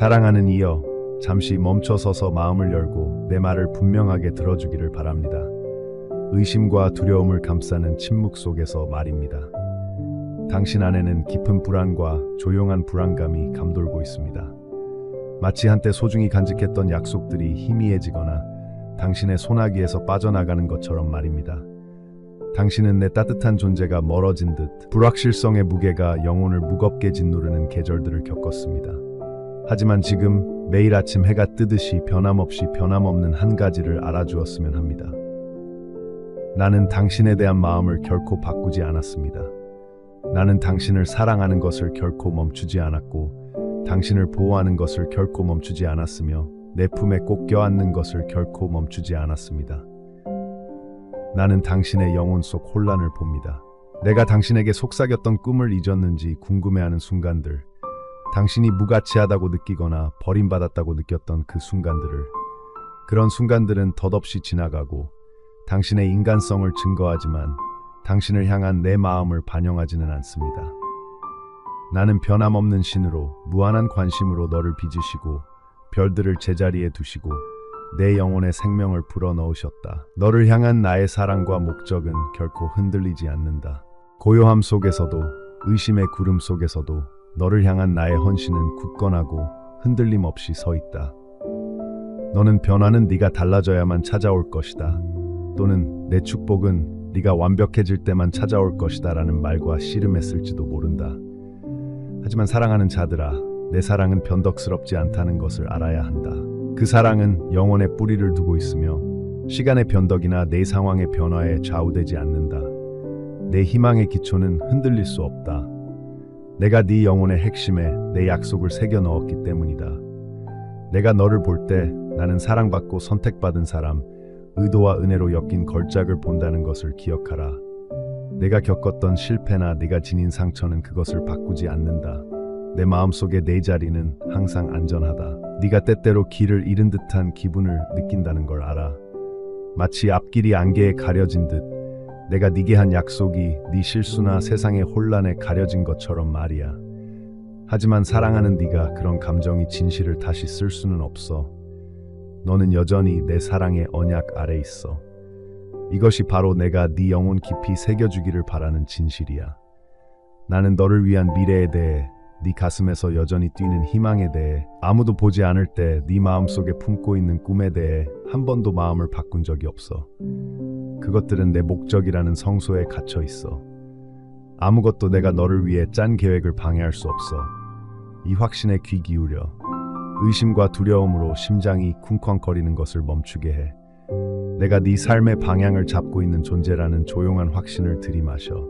사랑하는 이여, 잠시 멈춰서서 마음을 열고 내 말을 분명하게 들어주기를 바랍니다. 의심과 두려움을 감싸는 침묵 속에서 말입니다. 당신 안에는 깊은 불안과 조용한 불안감이 감돌고 있습니다. 마치 한때 소중히 간직했던 약속들이 희미해지거나 당신의 소나기에서 빠져나가는 것처럼 말입니다. 당신은 내 따뜻한 존재가 멀어진 듯 불확실성의 무게가 영혼을 무겁게 짓누르는 계절들을 겪었습니다. 하지만 지금 매일 아침 해가 뜨듯이 변함없이 변함없는 한 가지를 알아주었으면 합니다. 나는 당신에 대한 마음을 결코 바꾸지 않았습니다. 나는 당신을 사랑하는 것을 결코 멈추지 않았고 당신을 보호하는 것을 결코 멈추지 않았으며 내 품에 꼭 껴안는 것을 결코 멈추지 않았습니다. 나는 당신의 영혼 속 혼란을 봅니다. 내가 당신에게 속삭였던 꿈을 잊었는지 궁금해하는 순간들, 당신이 무가치하다고 느끼거나 버림받았다고 느꼈던 그 순간들을, 그런 순간들은 덧없이 지나가고 당신의 인간성을 증거하지만 당신을 향한 내 마음을 반영하지는 않습니다. 나는 변함없는 신으로 무한한 관심으로 너를 빚으시고 별들을 제자리에 두시고 내 영혼의 생명을 불어넣으셨다. 너를 향한 나의 사랑과 목적은 결코 흔들리지 않는다. 고요함 속에서도 의심의 구름 속에서도 너를 향한 나의 헌신은 굳건하고 흔들림 없이 서 있다. 너는 변화는 네가 달라져야만 찾아올 것이다. 또는 내 축복은 네가 완벽해질 때만 찾아올 것이다 라는 말과 씨름했을지도 모른다. 하지만 사랑하는 자들아, 내 사랑은 변덕스럽지 않다는 것을 알아야 한다. 그 사랑은 영혼에 뿌리를 두고 있으며 시간의 변덕이나 내 상황의 변화에 좌우되지 않는다. 내 희망의 기초는 흔들릴 수 없다. 내가 네 영혼의 핵심에 내 약속을 새겨 넣었기 때문이다. 내가 너를 볼 때 나는 사랑받고 선택받은 사람, 의도와 은혜로 엮인 걸작을 본다는 것을 기억하라. 내가 겪었던 실패나 네가 지닌 상처는 그것을 바꾸지 않는다. 내 마음속에 내 자리는 항상 안전하다. 네가 때때로 길을 잃은 듯한 기분을 느낀다는 걸 알아. 마치 앞길이 안개에 가려진 듯 내가 네게 한 약속이 네 실수나 세상의 혼란에 가려진 것처럼 말이야. 하지만 사랑하는 네가 그런 감정이 진실을 다시 쓸 수는 없어. 너는 여전히 내 사랑의 언약 아래 있어. 이것이 바로 내가 네 영혼 깊이 새겨주기를 바라는 진실이야. 나는 너를 위한 미래에 대해, 네 가슴에서 여전히 뛰는 희망에 대해, 아무도 보지 않을 때 네 마음속에 품고 있는 꿈에 대해 한 번도 마음을 바꾼 적이 없어. 그것들은 내 목적이라는 성소에 갇혀 있어. 아무것도 내가 너를 위해 짠 계획을 방해할 수 없어. 이 확신에 귀 기울여. 의심과 두려움으로 심장이 쿵쾅거리는 것을 멈추게 해. 내가 네 삶의 방향을 잡고 있는 존재라는 조용한 확신을 들이마셔.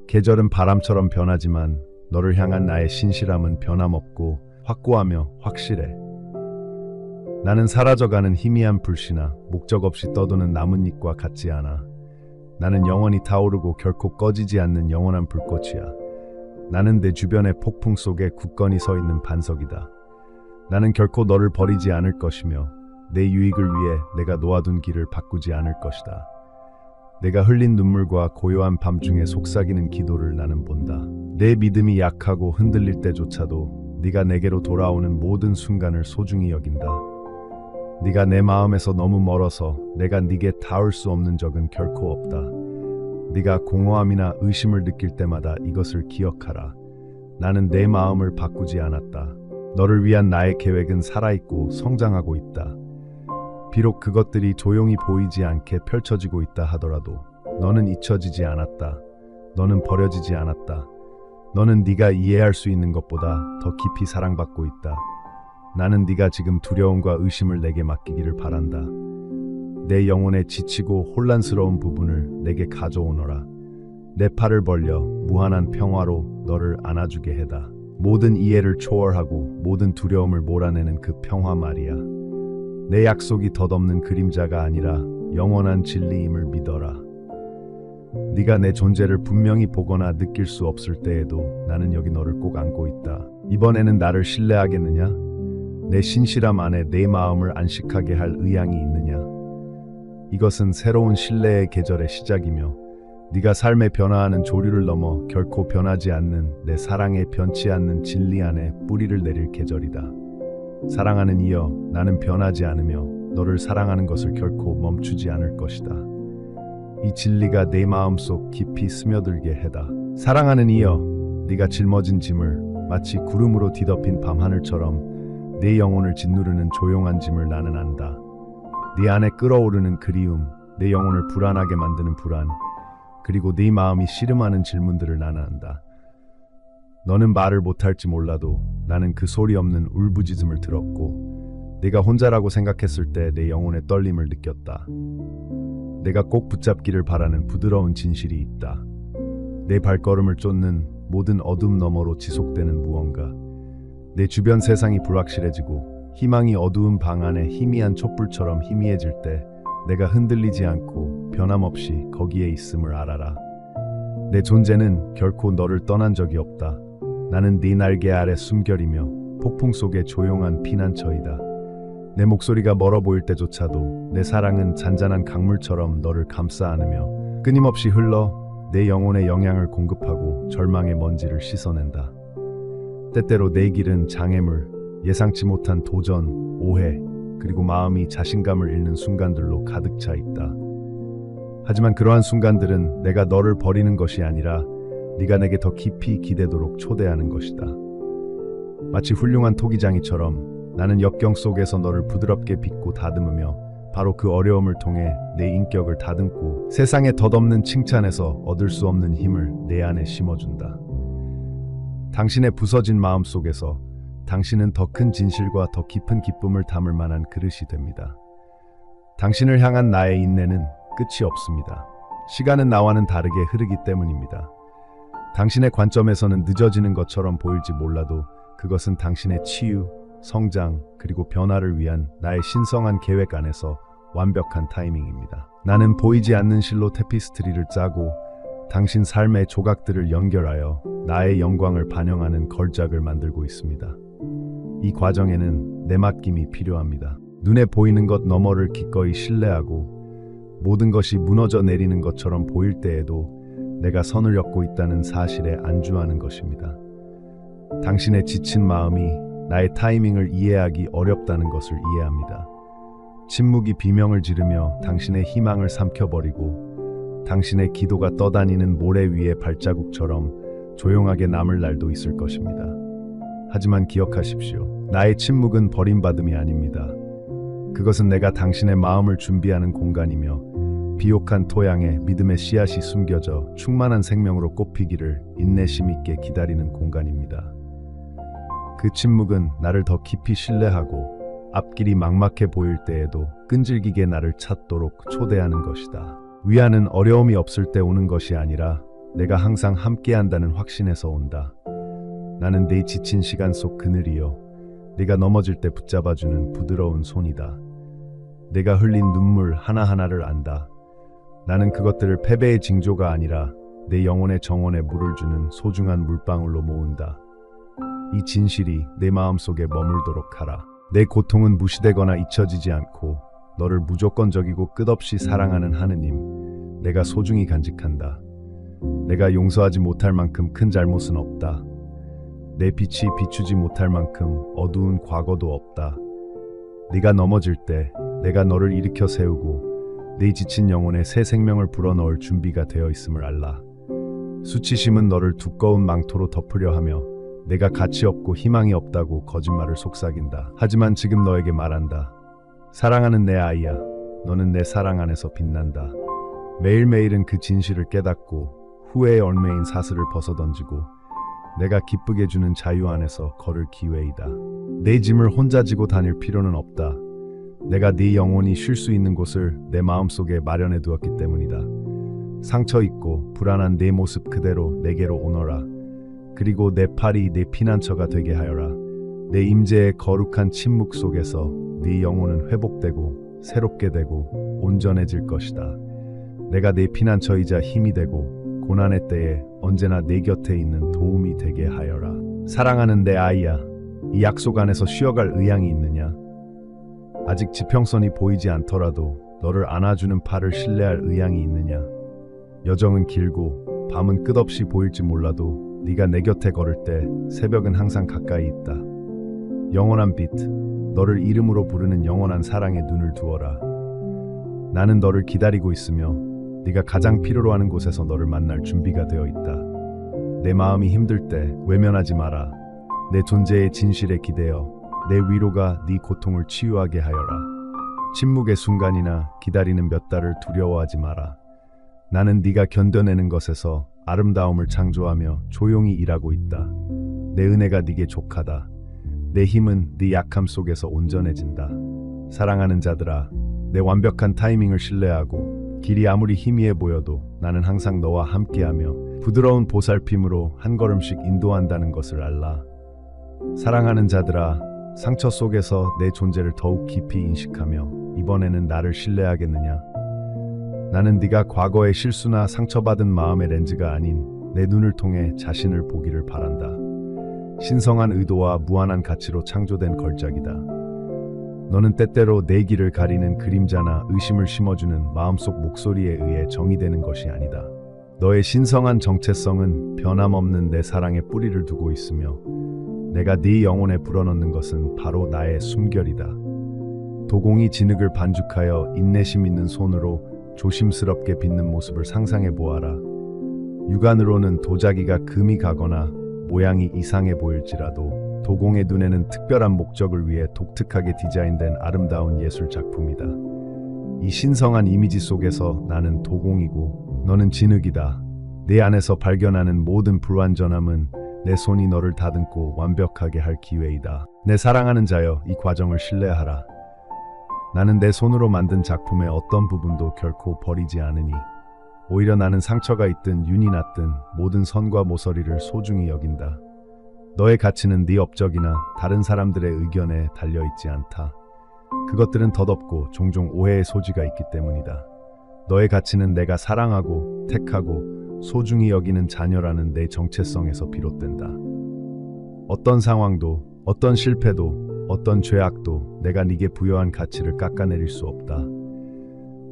계절은 바람처럼 변하지만 너를 향한 나의 신실함은 변함없고 확고하며 확실해. 나는 사라져가는 희미한 불씨나 목적 없이 떠도는 나뭇잎과 같지 않아. 나는 영원히 타오르고 결코 꺼지지 않는 영원한 불꽃이야. 나는 내 주변의 폭풍 속에 굳건히 서 있는 반석이다. 나는 결코 너를 버리지 않을 것이며 내 유익을 위해 내가 놓아둔 길을 바꾸지 않을 것이다. 내가 흘린 눈물과 고요한 밤중에 속삭이는 기도를 나는 본다. 내 믿음이 약하고 흔들릴 때조차도 네가 내게로 돌아오는 모든 순간을 소중히 여긴다. 네가 내 마음에서 너무 멀어서 내가 네게 닿을 수 없는 적은 결코 없다. 네가 공허함이나 의심을 느낄 때마다 이것을 기억하라. 나는 내 마음을 바꾸지 않았다. 너를 위한 나의 계획은 살아있고 성장하고 있다. 비록 그것들이 조용히 보이지 않게 펼쳐지고 있다 하더라도 너는 잊혀지지 않았다. 너는 버려지지 않았다. 너는 네가 이해할 수 있는 것보다 더 깊이 사랑받고 있다. 나는 네가 지금 두려움과 의심을 내게 맡기기를 바란다. 내 영혼의 지치고 혼란스러운 부분을 내게 가져오너라. 내 팔을 벌려 무한한 평화로 너를 안아주게 해다. 모든 이해를 초월하고 모든 두려움을 몰아내는 그 평화 말이야. 내 약속이 덧없는 그림자가 아니라 영원한 진리임을 믿어라. 네가 내 존재를 분명히 보거나 느낄 수 없을 때에도 나는 여기 너를 꼭 안고 있다. 이번에는 나를 신뢰하겠느냐? 내 신실함 안에 내 마음을 안식하게 할 의향이 있느냐? 이것은 새로운 신뢰의 계절의 시작이며 네가 삶의 변화하는 조류를 넘어 결코 변하지 않는 내 사랑에 변치 않는 진리 안에 뿌리를 내릴 계절이다. 사랑하는 이여, 나는 변하지 않으며 너를 사랑하는 것을 결코 멈추지 않을 것이다. 이 진리가 내 마음속 깊이 스며들게 해다. 사랑하는 이여, 네가 짊어진 짐을 마치 구름으로 뒤덮인 밤하늘처럼 내 영혼을 짓누르는 조용한 짐을 나는 안다. 네 안에 끓어오르는 그리움, 내 영혼을 불안하게 만드는 불안, 그리고 네 마음이 씨름하는 질문들을 나는 안다. 너는 말을 못할지 몰라도 나는 그 소리 없는 울부짖음을 들었고, 내가 혼자라고 생각했을 때 내 영혼의 떨림을 느꼈다. 내가 꼭 붙잡기를 바라는 부드러운 진실이 있다. 내 발걸음을 쫓는 모든 어둠 너머로 지속되는 무언가. 내 주변 세상이 불확실해지고 희망이 어두운 방 안에 희미한 촛불처럼 희미해질 때 내가 흔들리지 않고 변함없이 거기에 있음을 알아라. 내 존재는 결코 너를 떠난 적이 없다. 나는 네 날개 아래 숨결이며 폭풍 속의 조용한 피난처이다. 내 목소리가 멀어 보일 때조차도 내 사랑은 잔잔한 강물처럼 너를 감싸 안으며 끊임없이 흘러 내 영혼에 영향을 공급하고 절망의 먼지를 씻어낸다. 때때로 내 길은 장애물, 예상치 못한 도전, 오해, 그리고 마음이 자신감을 잃는 순간들로 가득 차 있다. 하지만 그러한 순간들은 내가 너를 버리는 것이 아니라 네가 내게 더 깊이 기대도록 초대하는 것이다. 마치 훌륭한 토기장이처럼 나는 역경 속에서 너를 부드럽게 빚고 다듬으며 바로 그 어려움을 통해 내 인격을 다듬고 세상에 덧없는 칭찬에서 얻을 수 없는 힘을 내 안에 심어준다. 당신의 부서진 마음 속에서 당신은 더 큰 진실과 더 깊은 기쁨을 담을 만한 그릇이 됩니다. 당신을 향한 나의 인내는 끝이 없습니다. 시간은 나와는 다르게 흐르기 때문입니다. 당신의 관점에서는 늦어지는 것처럼 보일지 몰라도 그것은 당신의 치유, 성장, 그리고 변화를 위한 나의 신성한 계획 안에서 완벽한 타이밍입니다. 나는 보이지 않는 실로 테피스트리를 짜고 당신 삶의 조각들을 연결하여 나의 영광을 반영하는 걸작을 만들고 있습니다. 이 과정에는 내 맡김이 필요합니다. 눈에 보이는 것 너머를 기꺼이 신뢰하고 모든 것이 무너져 내리는 것처럼 보일 때에도 내가 선을 엮고 있다는 사실에 안주하는 것입니다. 당신의 지친 마음이 나의 타이밍을 이해하기 어렵다는 것을 이해합니다. 침묵이 비명을 지르며 당신의 희망을 삼켜버리고 당신의 기도가 떠다니는 모래 위의 발자국처럼 조용하게 남을 날도 있을 것입니다. 하지만 기억하십시오. 나의 침묵은 버림받음이 아닙니다. 그것은 내가 당신의 마음을 준비하는 공간이며 비옥한 토양에 믿음의 씨앗이 숨겨져 충만한 생명으로 꽃피기를 인내심 있게 기다리는 공간입니다. 그 침묵은 나를 더 깊이 신뢰하고 앞길이 막막해 보일 때에도 끈질기게 나를 찾도록 초대하는 것이다. 위안은 어려움이 없을 때 오는 것이 아니라 내가 항상 함께한다는 확신에서 온다. 나는 네 지친 시간 속 그늘이요, 네가 넘어질 때 붙잡아주는 부드러운 손이다. 내가 흘린 눈물 하나하나를 안다. 나는 그것들을 패배의 징조가 아니라 내 영혼의 정원에 물을 주는 소중한 물방울로 모은다. 이 진실이 내 마음속에 머물도록 하라. 내 고통은 무시되거나 잊혀지지 않고 너를 무조건적이고 끝없이 사랑하는 하느님, 내가 소중히 간직한다. 내가 용서하지 못할 만큼 큰 잘못은 없다. 내 빛이 비추지 못할 만큼 어두운 과거도 없다. 네가 넘어질 때 내가 너를 일으켜 세우고 네 지친 영혼에 새 생명을 불어넣을 준비가 되어 있음을 알라. 수치심은 너를 두꺼운 망토로 덮으려 하며 내가 가치 없고 희망이 없다고 거짓말을 속삭인다. 하지만 지금 너에게 말한다. 사랑하는 내 아이야, 너는 내 사랑 안에서 빛난다. 매일매일은 그 진실을 깨닫고 후회에 얽매인 사슬을 벗어던지고 내가 기쁘게 주는 자유 안에서 걸을 기회이다. 내 짐을 혼자 지고 다닐 필요는 없다. 내가 네 영혼이 쉴 수 있는 곳을 내 마음속에 마련해 두었기 때문이다. 상처 있고 불안한 내 모습 그대로 내게로 오너라. 그리고 내 팔이 내 피난처가 되게 하여라. 내 임재의 거룩한 침묵 속에서 네 영혼은 회복되고 새롭게 되고 온전해질 것이다. 내가 내 피난처이자 힘이 되고 고난의 때에 언제나 내 곁에 있는 도움이 되게 하여라. 사랑하는 내 아이야, 이 약속 안에서 쉬어갈 의향이 있느냐? 아직 지평선이 보이지 않더라도 너를 안아주는 팔을 신뢰할 의향이 있느냐? 여정은 길고 밤은 끝없이 보일지 몰라도 네가 내 곁에 걸을 때 새벽은 항상 가까이 있다. 영원한 빛, 너를 이름으로 부르는 영원한 사랑에 눈을 두어라. 나는 너를 기다리고 있으며 네가 가장 필요로 하는 곳에서 너를 만날 준비가 되어 있다. 내 마음이 힘들 때 외면하지 마라. 내 존재의 진실에 기대어 내 위로가 네 고통을 치유하게 하여라. 침묵의 순간이나 기다리는 몇 달을 두려워하지 마라. 나는 네가 견뎌내는 것에서 아름다움을 창조하며 조용히 일하고 있다. 내 은혜가 네게 족하다. 내 힘은 네 약함 속에서 온전해진다. 사랑하는 자들아, 내 완벽한 타이밍을 신뢰하고 길이 아무리 희미해 보여도 나는 항상 너와 함께하며 부드러운 보살핌으로 한 걸음씩 인도한다는 것을 알라. 사랑하는 자들아, 상처 속에서 내 존재를 더욱 깊이 인식하며 이번에는 나를 신뢰하겠느냐? 나는 네가 과거의 실수나 상처받은 마음의 렌즈가 아닌 내 눈을 통해 자신을 보기를 바란다. 신성한 의도와 무한한 가치로 창조된 걸작이다. 너는 때때로 내 길을 가리는 그림자나 의심을 심어주는 마음속 목소리에 의해 정의되는 것이 아니다. 너의 신성한 정체성은 변함없는 내 사랑에 뿌리를 두고 있으며 내가 네 영혼에 불어넣는 것은 바로 나의 숨결이다. 도공이 진흙을 반죽하여 인내심 있는 손으로 조심스럽게 빚는 모습을 상상해 보아라. 육안으로는 도자기가 금이 가거나 모양이 이상해 보일지라도 도공의 눈에는 특별한 목적을 위해 독특하게 디자인된 아름다운 예술 작품이다. 이 신성한 이미지 속에서 나는 도공이고 너는 진흙이다. 내 안에서 발견하는 모든 불완전함은 내 손이 너를 다듬고 완벽하게 할 기회이다. 내 사랑하는 자여, 이 과정을 신뢰하라. 나는 내 손으로 만든 작품의 어떤 부분도 결코 버리지 않으니 오히려 나는 상처가 있든 윤이 났든 모든 선과 모서리를 소중히 여긴다. 너의 가치는 네 업적이나 다른 사람들의 의견에 달려있지 않다. 그것들은 덧없고 종종 오해의 소지가 있기 때문이다. 너의 가치는 내가 사랑하고 택하고 소중히 여기는 자녀라는 내 정체성에서 비롯된다. 어떤 상황도, 어떤 실패도, 어떤 죄악도 내가 네게 부여한 가치를 깎아내릴 수 없다.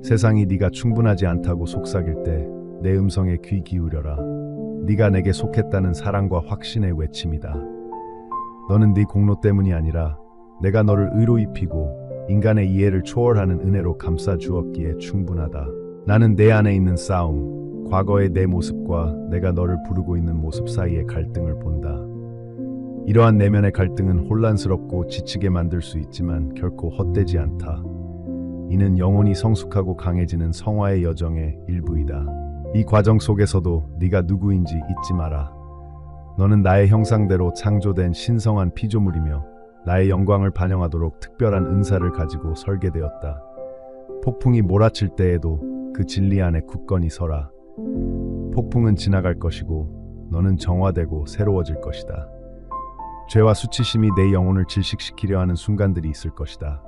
세상이 네가 충분하지 않다고 속삭일 때 내 음성에 귀 기울여라. 네가 내게 속했다는 사랑과 확신의 외침이다. 너는 네 공로 때문이 아니라 내가 너를 의로 입히고 인간의 이해를 초월하는 은혜로 감싸 주었기에 충분하다. 나는 내 안에 있는 싸움, 과거의 내 모습과 내가 너를 부르고 있는 모습 사이의 갈등을 본다. 이러한 내면의 갈등은 혼란스럽고 지치게 만들 수 있지만 결코 헛되지 않다. 이는 영혼이 성숙하고 강해지는 성화의 여정의 일부이다. 이 과정 속에서도 네가 누구인지 잊지 마라. 너는 나의 형상대로 창조된 신성한 피조물이며 나의 영광을 반영하도록 특별한 은사를 가지고 설계되었다. 폭풍이 몰아칠 때에도 그 진리 안에 굳건히 서라. 폭풍은 지나갈 것이고 너는 정화되고 새로워질 것이다. 죄와 수치심이 내 영혼을 질식시키려 하는 순간들이 있을 것이다.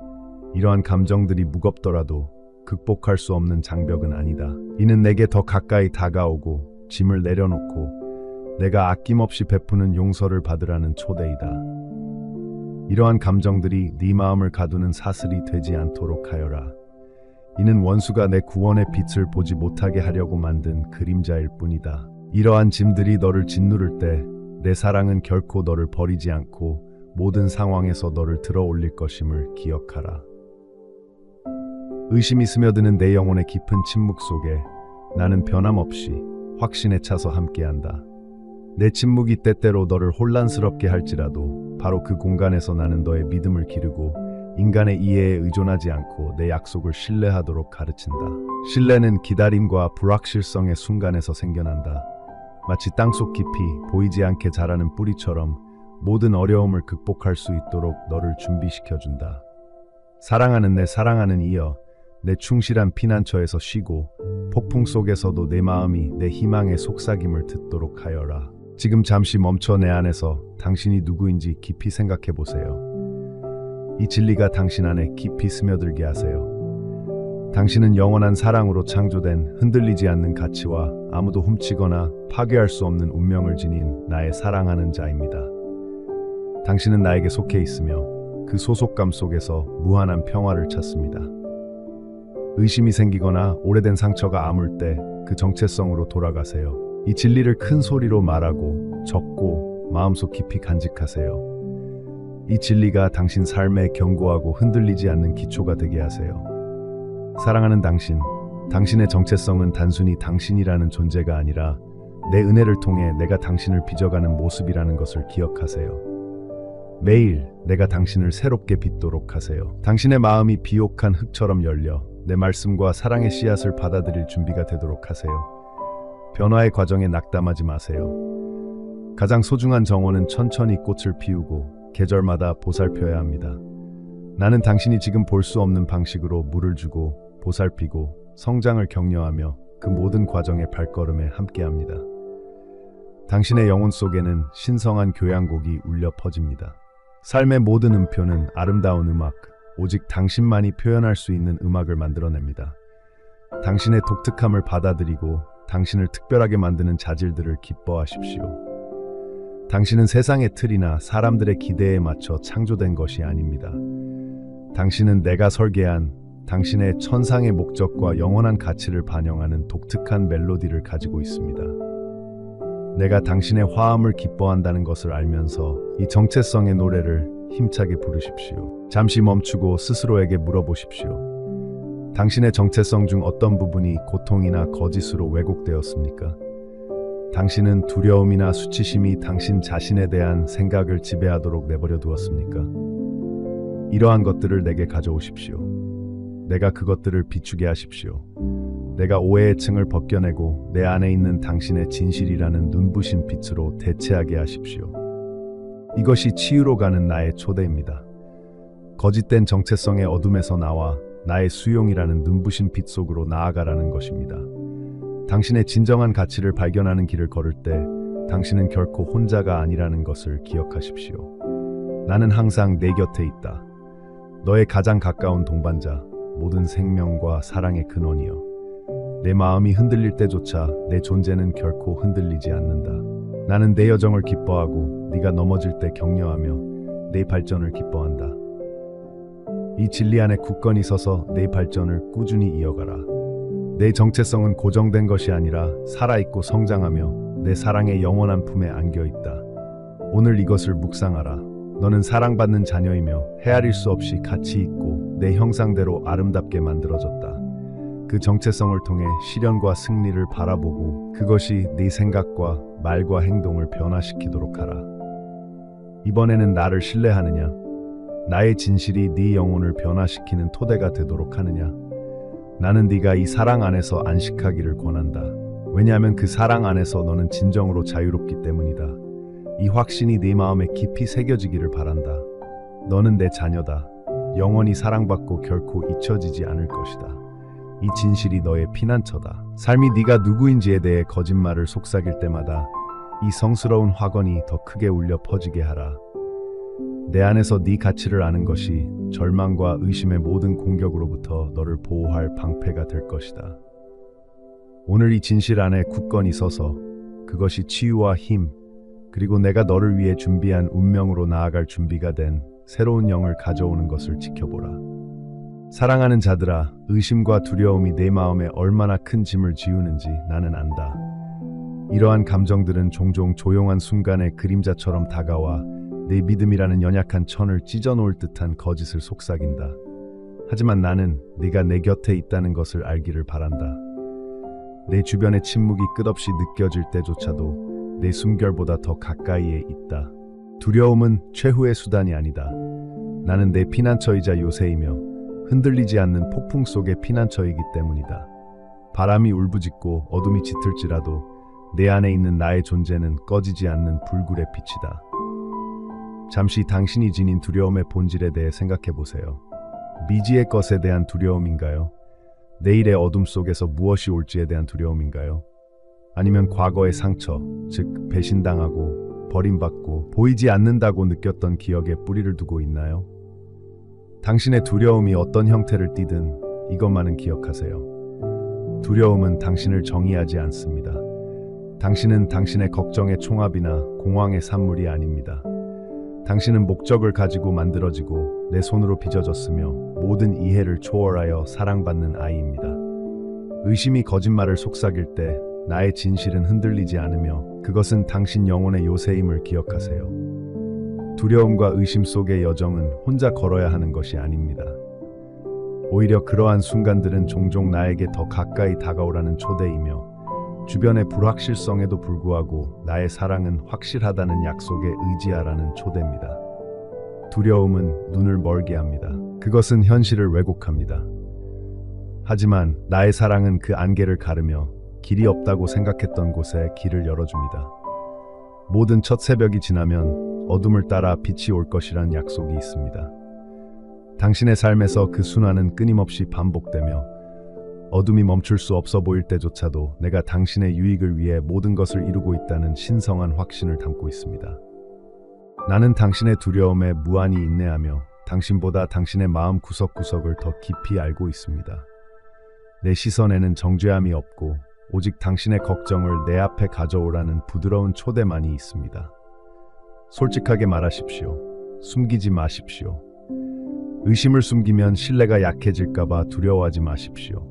이러한 감정들이 무겁더라도 극복할 수 없는 장벽은 아니다. 이는 내게 더 가까이 다가오고 짐을 내려놓고 내가 아낌없이 베푸는 용서를 받으라는 초대이다. 이러한 감정들이 네 마음을 가두는 사슬이 되지 않도록 하여라. 이는 원수가 내 구원의 빛을 보지 못하게 하려고 만든 그림자일 뿐이다. 이러한 짐들이 너를 짓누를 때 내 사랑은 결코 너를 버리지 않고 모든 상황에서 너를 들어 올릴 것임을 기억하라. 의심이 스며드는 내 영혼의 깊은 침묵 속에 나는 변함없이 확신에 차서 함께한다. 내 침묵이 때때로 너를 혼란스럽게 할지라도 바로 그 공간에서 나는 너의 믿음을 기르고 인간의 이해에 의존하지 않고 내 약속을 신뢰하도록 가르친다. 신뢰는 기다림과 불확실성의 순간에서 생겨난다. 마치 땅속 깊이 보이지 않게 자라는 뿌리처럼 모든 어려움을 극복할 수 있도록 너를 준비시켜준다. 사랑하는 내 사랑하는 이여, 내 충실한 피난처에서 쉬고 폭풍 속에서도 내 마음이 내 희망의 속삭임을 듣도록 하여라. 지금 잠시 멈춰 내 안에서 당신이 누구인지 깊이 생각해 보세요. 이 진리가 당신 안에 깊이 스며들게 하세요. 당신은 영원한 사랑으로 창조된 흔들리지 않는 가치와 아무도 훔치거나 파괴할 수 없는 운명을 지닌 나의 사랑하는 자입니다. 당신은 나에게 속해 있으며 그 소속감 속에서 무한한 평화를 찾습니다. 의심이 생기거나 오래된 상처가 아물 때 그 정체성으로 돌아가세요. 이 진리를 큰 소리로 말하고 적고 마음속 깊이 간직하세요. 이 진리가 당신 삶에 견고하고 흔들리지 않는 기초가 되게 하세요. 사랑하는 당신, 당신의 정체성은 단순히 당신이라는 존재가 아니라 내 은혜를 통해 내가 당신을 빚어가는 모습이라는 것을 기억하세요. 매일 내가 당신을 새롭게 빚도록 하세요. 당신의 마음이 비옥한 흙처럼 열려 내 말씀과 사랑의 씨앗을 받아들일 준비가 되도록 하세요. 변화의 과정에 낙담하지 마세요. 가장 소중한 정원은 천천히 꽃을 피우고 계절마다 보살펴야 합니다. 나는 당신이 지금 볼 수 없는 방식으로 물을 주고 보살피고 성장을 격려하며 그 모든 과정의 발걸음에 함께합니다. 당신의 영혼 속에는 신성한 교향곡이 울려 퍼집니다. 삶의 모든 음표는 아름다운 음악, 오직 당신만이 표현할 수 있는 음악을 만들어냅니다. 당신의 독특함을 받아들이고 당신을 특별하게 만드는 자질들을 기뻐하십시오. 당신은 세상의 틀이나 사람들의 기대에 맞춰 창조된 것이 아닙니다. 당신은 내가 설계한 당신의 천상의 목적과 영원한 가치를 반영하는 독특한 멜로디를 가지고 있습니다. 내가 당신의 화음을 기뻐한다는 것을 알면서 이 정체성의 노래를 힘차게 부르십시오. 잠시 멈추고 스스로에게 물어보십시오. 당신의 정체성 중 어떤 부분이 고통이나 거짓으로 왜곡되었습니까? 당신은 두려움이나 수치심이 당신 자신에 대한 생각을 지배하도록 내버려 두었습니까? 이러한 것들을 내게 가져오십시오. 내가 그것들을 비추게 하십시오. 내가 오해의 층을 벗겨내고 내 안에 있는 당신의 진실이라는 눈부신 빛으로 대체하게 하십시오. 이것이 치유로 가는 나의 초대입니다. 거짓된 정체성의 어둠에서 나와 나의 수용이라는 눈부신 빛 속으로 나아가라는 것입니다. 당신의 진정한 가치를 발견하는 길을 걸을 때 당신은 결코 혼자가 아니라는 것을 기억하십시오. 나는 항상 내 곁에 있다. 너의 가장 가까운 동반자, 모든 생명과 사랑의 근원이여. 내 마음이 흔들릴 때조차 내 존재는 결코 흔들리지 않는다. 나는 내 여정을 기뻐하고 네가 넘어질 때 격려하며 내 발전을 기뻐한다. 이 진리 안에 굳건히 서서 내 발전을 꾸준히 이어가라. 내 정체성은 고정된 것이 아니라 살아있고 성장하며 내 사랑의 영원한 품에 안겨있다. 오늘 이것을 묵상하라. 너는 사랑받는 자녀이며 헤아릴 수 없이 가치 있고 내 형상대로 아름답게 만들어졌다. 그 정체성을 통해 시련과 승리를 바라보고 그것이 네 생각과 말과 행동을 변화시키도록 하라. 이번에는 나를 신뢰하느냐? 나의 진실이 네 영혼을 변화시키는 토대가 되도록 하느냐? 나는 네가 이 사랑 안에서 안식하기를 권한다. 왜냐하면 그 사랑 안에서 너는 진정으로 자유롭기 때문이다. 이 확신이 네 마음에 깊이 새겨지기를 바란다. 너는 내 자녀다. 영원히 사랑받고 결코 잊혀지지 않을 것이다. 이 진실이 너의 피난처다. 삶이 네가 누구인지에 대해 거짓말을 속삭일 때마다 이 성스러운 화건이 더 크게 울려 퍼지게 하라. 내 안에서 네 가치를 아는 것이 절망과 의심의 모든 공격으로부터 너를 보호할 방패가 될 것이다. 오늘 이 진실 안에 굳건히 서서 그것이 치유와 힘, 그리고 내가 너를 위해 준비한 운명으로 나아갈 준비가 된 새로운 영을 가져오는 것을 지켜보라. 사랑하는 자들아, 의심과 두려움이 내 마음에 얼마나 큰 짐을 지우는지 나는 안다. 이러한 감정들은 종종 조용한 순간의 그림자처럼 다가와 내 믿음이라는 연약한 천을 찢어놓을 듯한 거짓을 속삭인다. 하지만 나는 네가 내 곁에 있다는 것을 알기를 바란다. 내 주변의 침묵이 끝없이 느껴질 때조차도 내 숨결보다 더 가까이에 있다. 두려움은 최후의 수단이 아니다. 나는 내 피난처이자 요새이며 흔들리지 않는 폭풍 속의 피난처이기 때문이다. 바람이 울부짖고 어둠이 짙을지라도 내 안에 있는 나의 존재는 꺼지지 않는 불굴의 빛이다. 잠시 당신이 지닌 두려움의 본질에 대해 생각해 보세요. 미지의 것에 대한 두려움인가요? 내일의 어둠 속에서 무엇이 올지에 대한 두려움인가요? 아니면 과거의 상처, 즉 배신당하고 버림받고 보이지 않는다고 느꼈던 기억에 뿌리를 두고 있나요? 당신의 두려움이 어떤 형태를 띠든 이것만은 기억하세요. 두려움은 당신을 정의하지 않습니다. 당신은 당신의 걱정의 총합이나 공황의 산물이 아닙니다. 당신은 목적을 가지고 만들어지고 내 손으로 빚어졌으며 모든 이해를 초월하여 사랑받는 아이입니다. 의심이 거짓말을 속삭일 때 나의 진실은 흔들리지 않으며 그것은 당신 영혼의 요새임을 기억하세요. 두려움과 의심 속의 여정은 혼자 걸어야 하는 것이 아닙니다. 오히려 그러한 순간들은 종종 나에게 더 가까이 다가오라는 초대이며 주변의 불확실성에도 불구하고 나의 사랑은 확실하다는 약속에 의지하라는 초대입니다. 두려움은 눈을 멀게 합니다. 그것은 현실을 왜곡합니다. 하지만 나의 사랑은 그 안개를 가르며 길이 없다고 생각했던 곳에 길을 열어줍니다. 모든 첫 새벽이 지나면 어둠을 따라 빛이 올 것이란 약속이 있습니다. 당신의 삶에서 그 순환은 끊임없이 반복되며 어둠이 멈출 수 없어 보일 때조차도 내가 당신의 유익을 위해 모든 것을 이루고 있다는 신성한 확신을 담고 있습니다. 나는 당신의 두려움에 무한히 인내하며 당신보다 당신의 마음 구석구석을 더 깊이 알고 있습니다. 내 시선에는 정죄함이 없고 오직 당신의 걱정을 내 앞에 가져오라는 부드러운 초대만이 있습니다. 솔직하게 말하십시오. 숨기지 마십시오. 의심을 숨기면 신뢰가 약해질까봐 두려워하지 마십시오.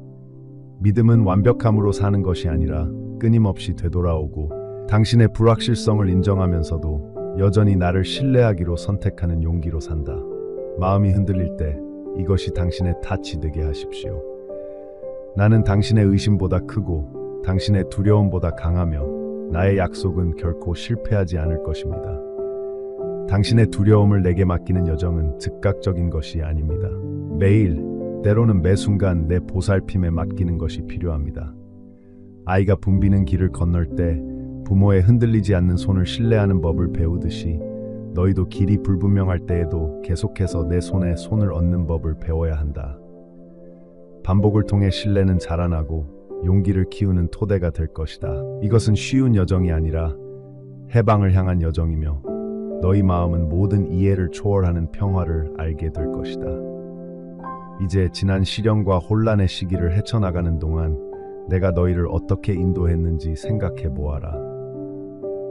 믿음은 완벽함으로 사는 것이 아니라 끊임없이 되돌아오고 당신의 불확실성을 인정하면서도 여전히 나를 신뢰하기로 선택하는 용기로 산다. 마음이 흔들릴 때 이것이 당신의 탓이 되게 하십시오. 나는 당신의 의심보다 크고 당신의 두려움보다 강하며 나의 약속은 결코 실패하지 않을 것입니다. 당신의 두려움을 내게 맡기는 여정은 즉각적인 것이 아닙니다. 매일, 때로는 매 순간 내 보살핌에 맡기는 것이 필요합니다. 아이가 붐비는 길을 건널 때 부모의 흔들리지 않는 손을 신뢰하는 법을 배우듯이 너희도 길이 불분명할 때에도 계속해서 내 손에 손을 얹는 법을 배워야 한다. 반복을 통해 신뢰는 자라나고 용기를 키우는 토대가 될 것이다. 이것은 쉬운 여정이 아니라 해방을 향한 여정이며 너희 마음은 모든 이해를 초월하는 평화를 알게 될 것이다. 이제 지난 시련과 혼란의 시기를 헤쳐나가는 동안 내가 너희를 어떻게 인도했는지 생각해 보아라.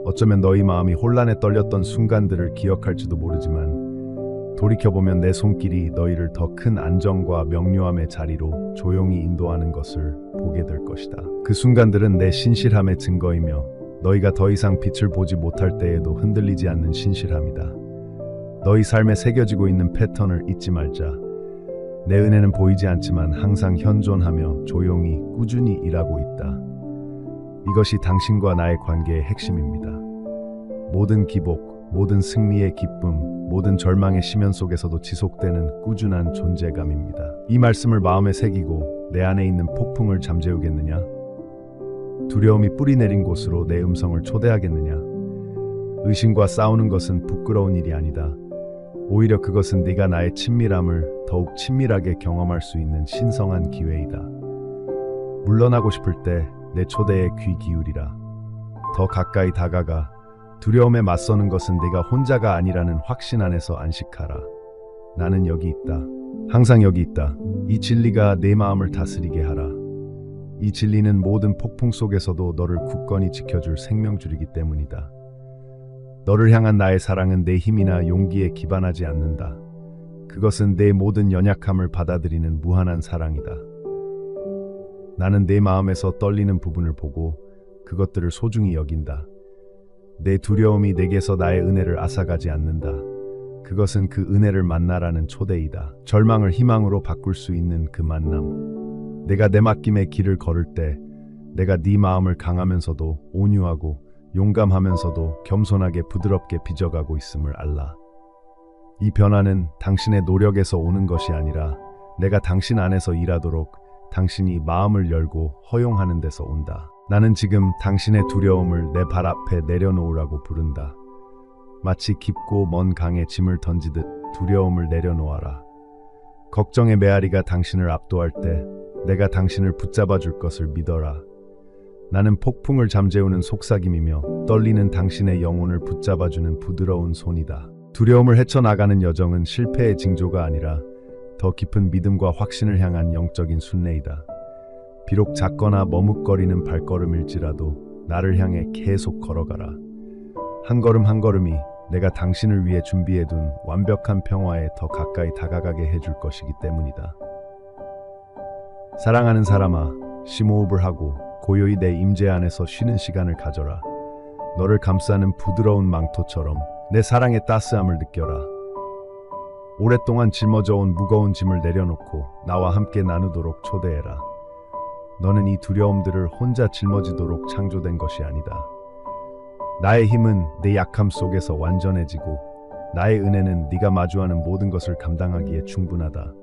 어쩌면 너희 마음이 혼란에 떨렸던 순간들을 기억할지도 모르지만 돌이켜보면 내 손길이 너희를 더 큰 안정과 명료함의 자리로 조용히 인도하는 것을 보게 될 것이다. 그 순간들은 내 신실함의 증거이며 너희가 더 이상 빛을 보지 못할 때에도 흔들리지 않는 신실함이다. 너희 삶에 새겨지고 있는 패턴을 잊지 말자. 내 은혜는 보이지 않지만 항상 현존하며 조용히 꾸준히 일하고 있다. 이것이 당신과 나의 관계의 핵심입니다. 모든 기복, 모든 승리의 기쁨, 모든 절망의 심연 속에서도 지속되는 꾸준한 존재감입니다. 이 말씀을 마음에 새기고 내 안에 있는 폭풍을 잠재우겠느냐? 두려움이 뿌리 내린 곳으로 내 음성을 초대하겠느냐? 의심과 싸우는 것은 부끄러운 일이 아니다. 오히려 그것은 네가 나의 친밀함을 더욱 친밀하게 경험할 수 있는 신성한 기회이다. 물러나고 싶을 때 내 초대에 귀 기울이라. 더 가까이 다가가 두려움에 맞서는 것은 네가 혼자가 아니라는 확신 안에서 안식하라. 나는 여기 있다. 항상 여기 있다. 이 진리가 내 마음을 다스리게 하라. 이 진리는 모든 폭풍 속에서도 너를 굳건히 지켜줄 생명줄이기 때문이다. 너를 향한 나의 사랑은 내 힘이나 용기에 기반하지 않는다. 그것은 내 모든 연약함을 받아들이는 무한한 사랑이다. 나는 내 마음에서 떨리는 부분을 보고 그것들을 소중히 여긴다. 내 두려움이 내게서 나의 은혜를 앗아가지 않는다. 그것은 그 은혜를 만나라는 초대이다. 절망을 희망으로 바꿀 수 있는 그 만남. 내가 내 맡김의 길을 걸을 때 내가 네 마음을 강하면서도 온유하고 용감하면서도 겸손하게 부드럽게 빚어가고 있음을 알라. 이 변화는 당신의 노력에서 오는 것이 아니라 내가 당신 안에서 일하도록 당신이 마음을 열고 허용하는 데서 온다. 나는 지금 당신의 두려움을 내 발 앞에 내려놓으라고 부른다. 마치 깊고 먼 강에 짐을 던지듯 두려움을 내려놓아라. 걱정의 메아리가 당신을 압도할 때 내가 당신을 붙잡아 줄 것을 믿어라. 나는 폭풍을 잠재우는 속삭임이며 떨리는 당신의 영혼을 붙잡아주는 부드러운 손이다. 두려움을 헤쳐나가는 여정은 실패의 징조가 아니라 더 깊은 믿음과 확신을 향한 영적인 순례이다. 비록 작거나 머뭇거리는 발걸음일지라도 나를 향해 계속 걸어가라. 한 걸음 한 걸음이 내가 당신을 위해 준비해둔 완벽한 평화에 더 가까이 다가가게 해줄 것이기 때문이다. 사랑하는 사람아, 심호흡을 하고 고요히 내 임재 안에서 쉬는 시간을 가져라. 너를 감싸는 부드러운 망토처럼 내 사랑의 따스함을 느껴라. 오랫동안 짊어져온 무거운 짐을 내려놓고 나와 함께 나누도록 초대해라. 너는 이 두려움들을 혼자 짊어지도록 창조된 것이 아니다. 나의 힘은 내 약함 속에서 완전해지고 나의 은혜는 네가 마주하는 모든 것을 감당하기에 충분하다.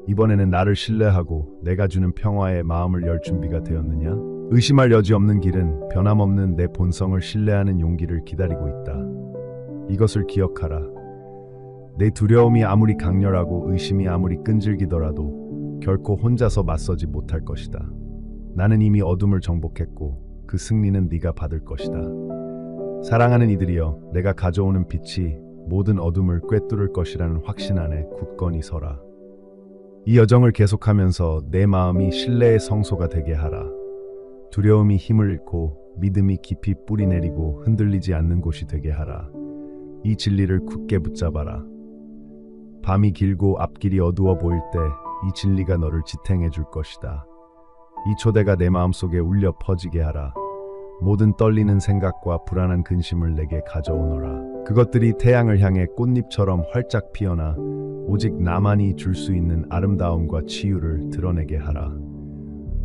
이번에는 나를 신뢰하고 내가 주는 평화에 마음을 열 준비가 되었느냐? 의심할 여지 없는 길은 변함없는 내 본성을 신뢰하는 용기를 기다리고 있다. 이것을 기억하라. 내 두려움이 아무리 강렬하고 의심이 아무리 끈질기더라도 결코 혼자서 맞서지 못할 것이다. 나는 이미 어둠을 정복했고 그 승리는 네가 받을 것이다. 사랑하는 이들이여, 내가 가져오는 빛이 모든 어둠을 꿰뚫을 것이라는 확신 안에 굳건히 서라. 이 여정을 계속하면서 내 마음이 신뢰의 성소가 되게 하라. 두려움이 힘을 잃고 믿음이 깊이 뿌리내리고 흔들리지 않는 곳이 되게 하라. 이 진리를 굳게 붙잡아라. 밤이 길고 앞길이 어두워 보일 때 이 진리가 너를 지탱해 줄 것이다. 이 초대가 내 마음속에 울려 퍼지게 하라. 모든 떨리는 생각과 불안한 근심을 내게 가져오너라. 그것들이 태양을 향해 꽃잎처럼 활짝 피어나 오직 나만이 줄 수 있는 아름다움과 치유를 드러내게 하라.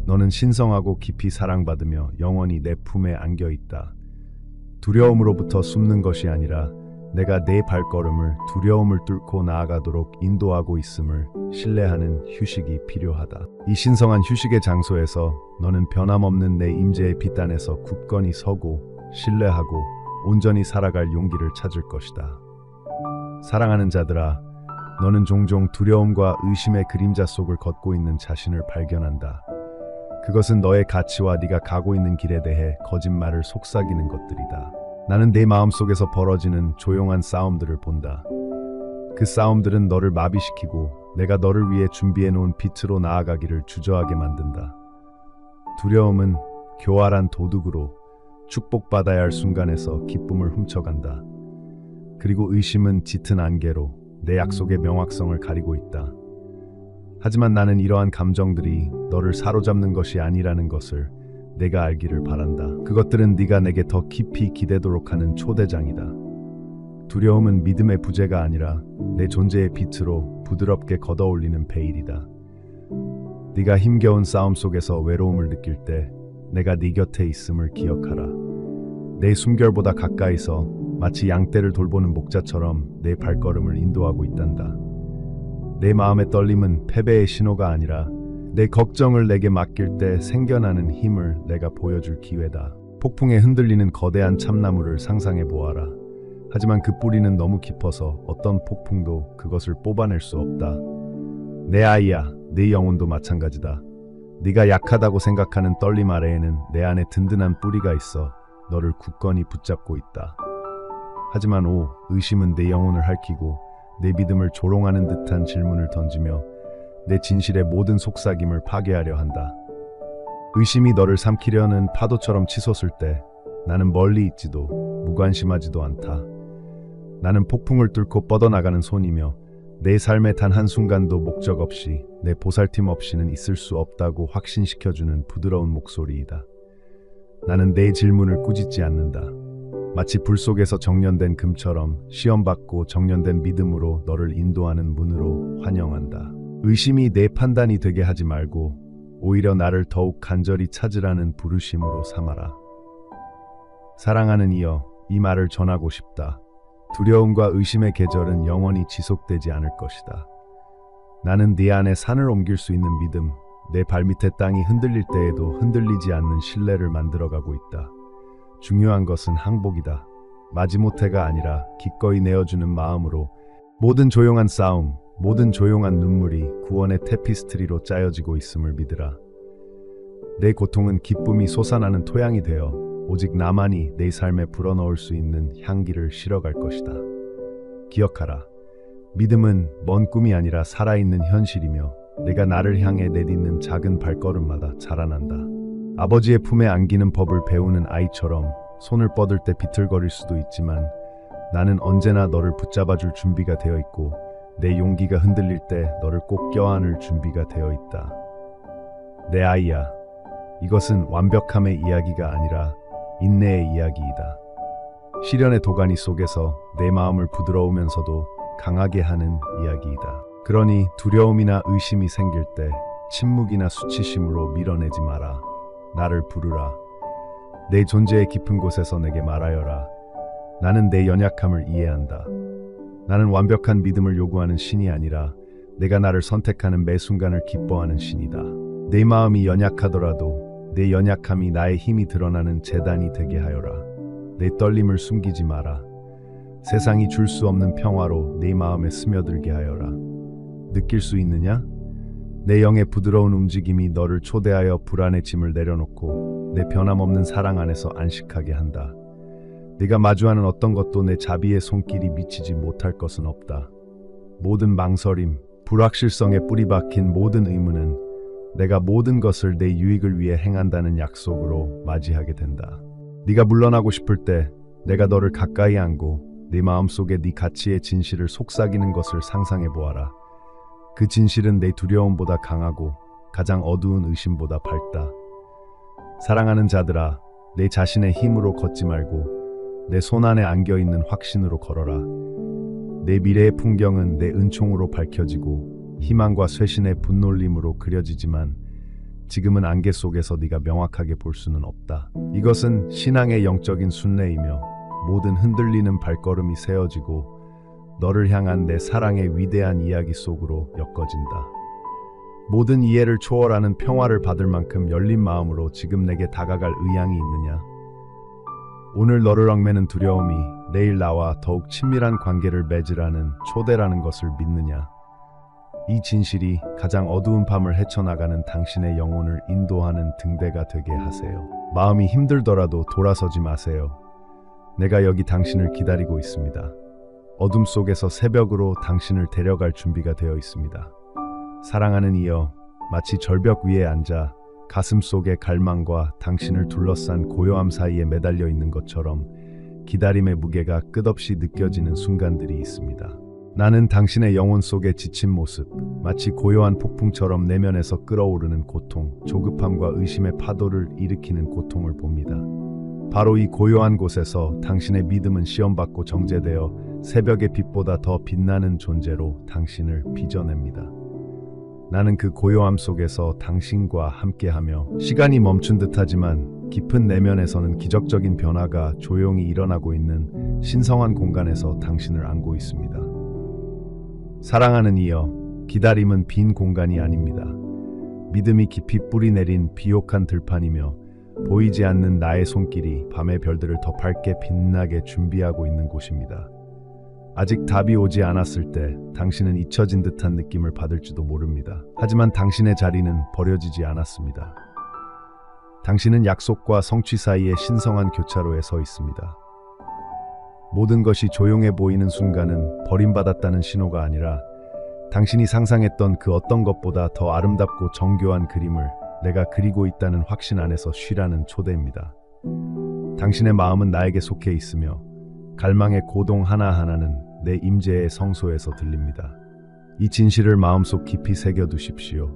너는 신성하고 깊이 사랑받으며 영원히 내 품에 안겨 있다. 두려움으로부터 숨는 것이 아니라 내가 내 발걸음을 두려움을 뚫고 나아가도록 인도하고 있음을 신뢰하는 휴식이 필요하다. 이 신성한 휴식의 장소에서 너는 변함없는 내 임재의 빛 안에서 굳건히 서고 신뢰하고 온전히 살아갈 용기를 찾을 것이다. 사랑하는 자들아, 너는 종종 두려움과 의심의 그림자 속을 걷고 있는 자신을 발견한다. 그것은 너의 가치와 네가 가고 있는 길에 대해 거짓말을 속삭이는 것들이다. 나는 내 마음속에서 벌어지는 조용한 싸움들을 본다. 그 싸움들은 너를 마비시키고 내가 너를 위해 준비해 놓은 빛으로 나아가기를 주저하게 만든다. 두려움은 교활한 도둑으로 축복받아야 할 순간에서 기쁨을 훔쳐간다. 그리고 의심은 짙은 안개로 내 약속의 명확성을 가리고 있다. 하지만 나는 이러한 감정들이 너를 사로잡는 것이 아니라는 것을 내가 알기를 바란다. 그것들은 네가 내게 더 깊이 기대도록 하는 초대장이다. 두려움은 믿음의 부재가 아니라 내 존재의 빛으로 부드럽게 걷어올리는 베일이다. 네가 힘겨운 싸움 속에서 외로움을 느낄 때 내가 네 곁에 있음을 기억하라. 내 숨결보다 가까이서 마치 양떼를 돌보는 목자처럼 내 발걸음을 인도하고 있단다. 내 마음의 떨림은 패배의 신호가 아니라 내 걱정을 내게 맡길 때 생겨나는 힘을 내가 보여줄 기회다. 폭풍에 흔들리는 거대한 참나무를 상상해 보아라. 하지만 그 뿌리는 너무 깊어서 어떤 폭풍도 그것을 뽑아낼 수 없다. 내 아이야, 네 영혼도 마찬가지다. 네가 약하다고 생각하는 떨림 아래에는 내 안에 든든한 뿌리가 있어 너를 굳건히 붙잡고 있다. 하지만 의심은 내 영혼을 핥히고 내 믿음을 조롱하는 듯한 질문을 던지며 내 진실의 모든 속삭임을 파괴하려 한다. 의심이 너를 삼키려는 파도처럼 치솟을 때 나는 멀리 있지도 무관심하지도 않다. 나는 폭풍을 뚫고 뻗어나가는 손이며 내 삶의 단 한순간도 목적 없이 내 보살핌 없이는 있을 수 없다고 확신시켜주는 부드러운 목소리이다. 나는 내 질문을 꾸짖지 않는다. 마치 불 속에서 정련된 금처럼 시험받고 정련된 믿음으로 너를 인도하는 문으로 환영한다. 의심이 내 판단이 되게 하지 말고 오히려 나를 더욱 간절히 찾으라는 부르심으로 삼아라. 사랑하는 이여, 이 말을 전하고 싶다. 두려움과 의심의 계절은 영원히 지속되지 않을 것이다. 나는 네 안에 산을 옮길 수 있는 믿음, 내 발밑의 땅이 흔들릴 때에도 흔들리지 않는 신뢰를 만들어가고 있다. 중요한 것은 항복이다. 마지못해가 아니라 기꺼이 내어주는 마음으로 모든 조용한 싸움, 모든 조용한 눈물이 구원의 테피스트리로 짜여지고 있음을 믿으라. 내 고통은 기쁨이 솟아나는 토양이 되어 오직 나만이 내 삶에 불어넣을 수 있는 향기를 실어갈 것이다. 기억하라. 믿음은 먼 꿈이 아니라 살아있는 현실이며 내가 나를 향해 내딛는 작은 발걸음마다 자라난다. 아버지의 품에 안기는 법을 배우는 아이처럼 손을 뻗을 때 비틀거릴 수도 있지만 나는 언제나 너를 붙잡아줄 준비가 되어 있고 내 용기가 흔들릴 때 너를 꼭 껴안을 준비가 되어 있다. 내 아이야, 이것은 완벽함의 이야기가 아니라 인내의 이야기이다. 시련의 도가니 속에서 내 마음을 부드러우면서도 강하게 하는 이야기이다. 그러니 두려움이나 의심이 생길 때 침묵이나 수치심으로 밀어내지 마라. 나를 부르라. 내 존재의 깊은 곳에서 내게 말하여라. 나는 내 연약함을 이해한다. 나는 완벽한 믿음을 요구하는 신이 아니라 내가 나를 선택하는 매 순간을 기뻐하는 신이다. 내 마음이 연약하더라도 내 연약함이 나의 힘이 드러나는 제단이 되게 하여라. 내 떨림을 숨기지 마라. 세상이 줄 수 없는 평화로 내 마음에 스며들게 하여라. 느낄 수 있느냐? 내 영의 부드러운 움직임이 너를 초대하여 불안의 짐을 내려놓고 내 변함없는 사랑 안에서 안식하게 한다. 네가 마주하는 어떤 것도 내 자비의 손길이 미치지 못할 것은 없다. 모든 망설임, 불확실성에 뿌리 박힌 모든 의문은 내가 모든 것을 내 유익을 위해 행한다는 약속으로 맞이하게 된다. 네가 물러나고 싶을 때 내가 너를 가까이 안고 네 마음속에 네 가치의 진실을 속삭이는 것을 상상해 보아라. 그 진실은 내 두려움보다 강하고 가장 어두운 의심보다 밝다. 사랑하는 자들아, 내 자신의 힘으로 걷지 말고 내 손안에 안겨있는 확신으로 걸어라. 내 미래의 풍경은 내 은총으로 밝혀지고 희망과 쇄신의 분놀림으로 그려지지만 지금은 안개 속에서 네가 명확하게 볼 수는 없다. 이것은 신앙의 영적인 순례이며 모든 흔들리는 발걸음이 세워지고 너를 향한 내 사랑의 위대한 이야기 속으로 엮어진다. 모든 이해를 초월하는 평화를 받을 만큼 열린 마음으로 지금 내게 다가갈 의향이 있느냐? 오늘 너를 얽매는 두려움이 내일 나와 더욱 친밀한 관계를 맺으라는 초대라는 것을 믿느냐? 이 진실이 가장 어두운 밤을 헤쳐나가는 당신의 영혼을 인도하는 등대가 되게 하세요. 마음이 힘들더라도 돌아서지 마세요. 내가 여기 당신을 기다리고 있습니다. 어둠 속에서 새벽으로 당신을 데려갈 준비가 되어 있습니다. 사랑하는 이여, 마치 절벽 위에 앉아 가슴 속의 갈망과 당신을 둘러싼 고요함 사이에 매달려 있는 것처럼 기다림의 무게가 끝없이 느껴지는 순간들이 있습니다. 나는 당신의 영혼 속의 지친 모습, 마치 고요한 폭풍처럼 내면에서 끓어오르는 고통, 조급함과 의심의 파도를 일으키는 고통을 봅니다. 바로 이 고요한 곳에서 당신의 믿음은 시험받고 정제되어 새벽의 빛보다 더 빛나는 존재로 당신을 빚어냅니다. 나는 그 고요함 속에서 당신과 함께하며 시간이 멈춘 듯하지만 깊은 내면에서는 기적적인 변화가 조용히 일어나고 있는 신성한 공간에서 당신을 안고 있습니다. 사랑하는 이여, 기다림은 빈 공간이 아닙니다. 믿음이 깊이 뿌리내린 비옥한 들판이며 보이지 않는 나의 손길이 밤의 별들을 더 밝게 빛나게 준비하고 있는 곳입니다. 아직 답이 오지 않았을 때 당신은 잊혀진 듯한 느낌을 받을지도 모릅니다. 하지만 당신의 자리는 버려지지 않았습니다. 당신은 약속과 성취 사이의 신성한 교차로에 서 있습니다. 모든 것이 조용해 보이는 순간은 버림받았다는 신호가 아니라 당신이 상상했던 그 어떤 것보다 더 아름답고 정교한 그림을 내가 그리고 있다는 확신 안에서 쉬라는 초대입니다. 당신의 마음은 나에게 속해 있으며 갈망의 고동 하나하나는 내 임재의 성소에서 들립니다. 이 진실을 마음속 깊이 새겨두십시오.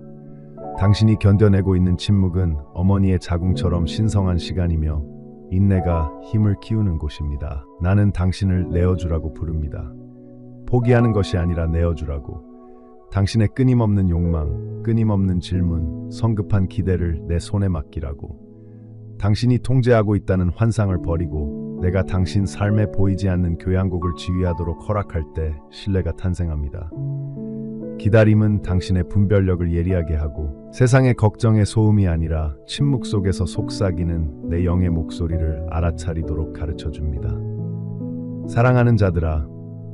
당신이 견뎌내고 있는 침묵은 어머니의 자궁처럼 신성한 시간이며 인내가 힘을 키우는 곳입니다. 나는 당신을 내어주라고 부릅니다. 포기하는 것이 아니라 내어주라고. 당신의 끊임없는 욕망, 끊임없는 질문, 성급한 기대를 내 손에 맡기라고. 당신이 통제하고 있다는 환상을 버리고 내가 당신 삶에 보이지 않는 교향곡을 지휘하도록 허락할 때 신뢰가 탄생합니다. 기다림은 당신의 분별력을 예리하게 하고 세상의 걱정의 소음이 아니라 침묵 속에서 속삭이는 내 영의 목소리를 알아차리도록 가르쳐줍니다. 사랑하는 자들아,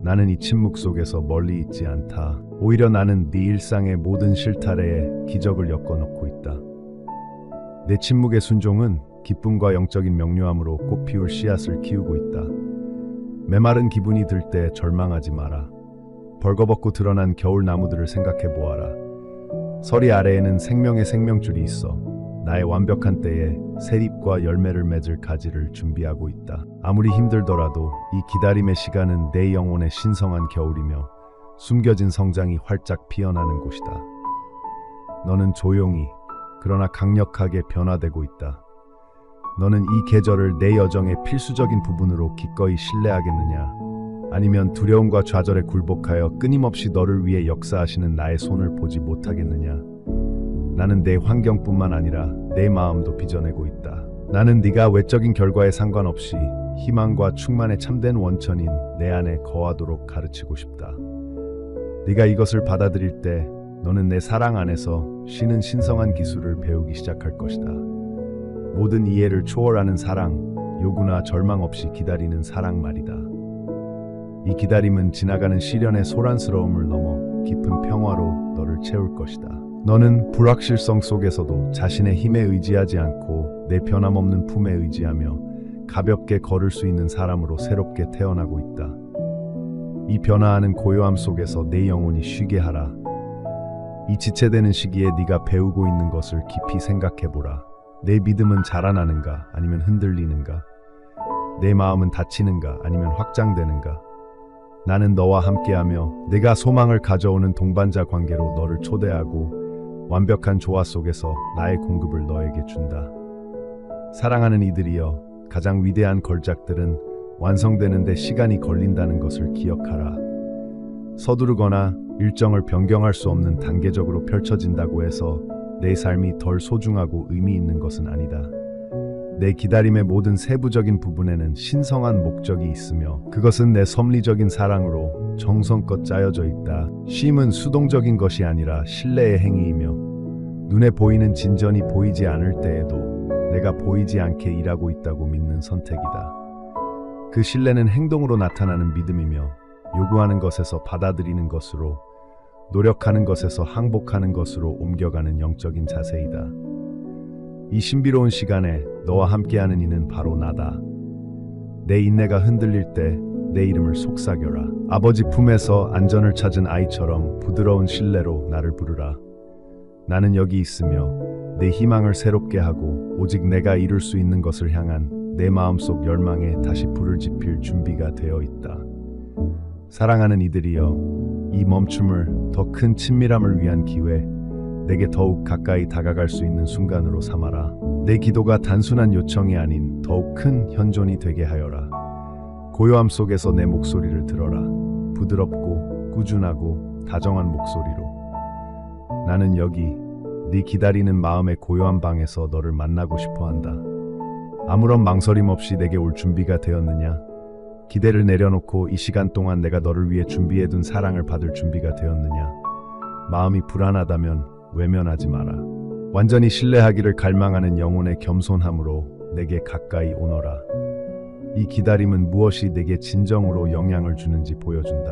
나는 이 침묵 속에서 멀리 있지 않다. 오히려 나는 네 일상의 모든 실타래에 기적을 엮어놓고 있다. 내 침묵의 순종은 기쁨과 영적인 명료함으로 꽃피울 씨앗을 키우고 있다. 메마른 기분이 들 때 절망하지 마라. 벌거벗고 드러난 겨울 나무들을 생각해 보아라. 서리 아래에는 생명의 생명줄이 있어 나의 완벽한 때에 새잎과 열매를 맺을 가지를 준비하고 있다. 아무리 힘들더라도 이 기다림의 시간은 내 영혼의 신성한 겨울이며 숨겨진 성장이 활짝 피어나는 곳이다. 너는 조용히 그러나 강력하게 변화되고 있다. 너는 이 계절을 내 여정의 필수적인 부분으로 기꺼이 신뢰하겠느냐? 아니면 두려움과 좌절에 굴복하여 끊임없이 너를 위해 역사하시는 나의 손을 보지 못하겠느냐? 나는 내 환경뿐만 아니라 내 마음도 빚어내고 있다. 나는 네가 외적인 결과에 상관없이 희망과 충만의 참된 원천인 내 안에 거하도록 가르치고 싶다. 네가 이것을 받아들일 때 너는 내 사랑 안에서 쉬는 신성한 기술을 배우기 시작할 것이다. 모든 이해를 초월하는 사랑, 요구나 절망 없이 기다리는 사랑 말이다. 이 기다림은 지나가는 시련의 소란스러움을 넘어 깊은 평화로 너를 채울 것이다. 너는 불확실성 속에서도 자신의 힘에 의지하지 않고 내 변함없는 품에 의지하며 가볍게 걸을 수 있는 사람으로 새롭게 태어나고 있다. 이 변화하는 고요함 속에서 내 영혼이 쉬게 하라. 이 지체되는 시기에 네가 배우고 있는 것을 깊이 생각해보라. 내 믿음은 자라나는가 아니면 흔들리는가? 내 마음은 닫히는가 아니면 확장되는가? 나는 너와 함께하며 내가 소망을 가져오는 동반자 관계로 너를 초대하고 완벽한 조화 속에서 나의 공급을 너에게 준다. 사랑하는 이들이여, 가장 위대한 걸작들은 완성되는 데 시간이 걸린다는 것을 기억하라. 서두르거나 일정을 변경할 수 없는 단계적으로 펼쳐진다고 해서 내 삶이 덜 소중하고 의미 있는 것은 아니다. 내 기다림의 모든 세부적인 부분에는 신성한 목적이 있으며 그것은 내 섭리적인 사랑으로 정성껏 짜여져 있다. 쉼은 수동적인 것이 아니라 신뢰의 행위이며 눈에 보이는 진전이 보이지 않을 때에도 내가 보이지 않게 일하고 있다고 믿는 선택이다. 그 신뢰는 행동으로 나타나는 믿음이며 요구하는 것에서 받아들이는 것으로, 노력하는 것에서 항복하는 것으로 옮겨가는 영적인 자세이다. 이 신비로운 시간에 너와 함께하는 이는 바로 나다. 내 인내가 흔들릴 때 내 이름을 속삭여라. 아버지 품에서 안전을 찾은 아이처럼 부드러운 신뢰로 나를 부르라. 나는 여기 있으며 내 희망을 새롭게 하고 오직 내가 이룰 수 있는 것을 향한 내 마음속 열망에 다시 불을 지필 준비가 되어 있다. 사랑하는 이들이여, 이 멈춤을 더 큰 친밀함을 위한 기회, 내게 더욱 가까이 다가갈 수 있는 순간으로 삼아라. 내 기도가 단순한 요청이 아닌 더욱 큰 현존이 되게 하여라. 고요함 속에서 내 목소리를 들어라. 부드럽고 꾸준하고 다정한 목소리로. 나는 여기 네 기다리는 마음의 고요한 방에서 너를 만나고 싶어 한다. 아무런 망설임 없이 내게 올 준비가 되었느냐? 기대를 내려놓고 이 시간 동안 내가 너를 위해 준비해둔 사랑을 받을 준비가 되었느냐? 마음이 불안하다면 외면하지 마라. 완전히 신뢰하기를 갈망하는 영혼의 겸손함으로 내게 가까이 오너라. 이 기다림은 무엇이 내게 진정으로 영향을 주는지 보여준다.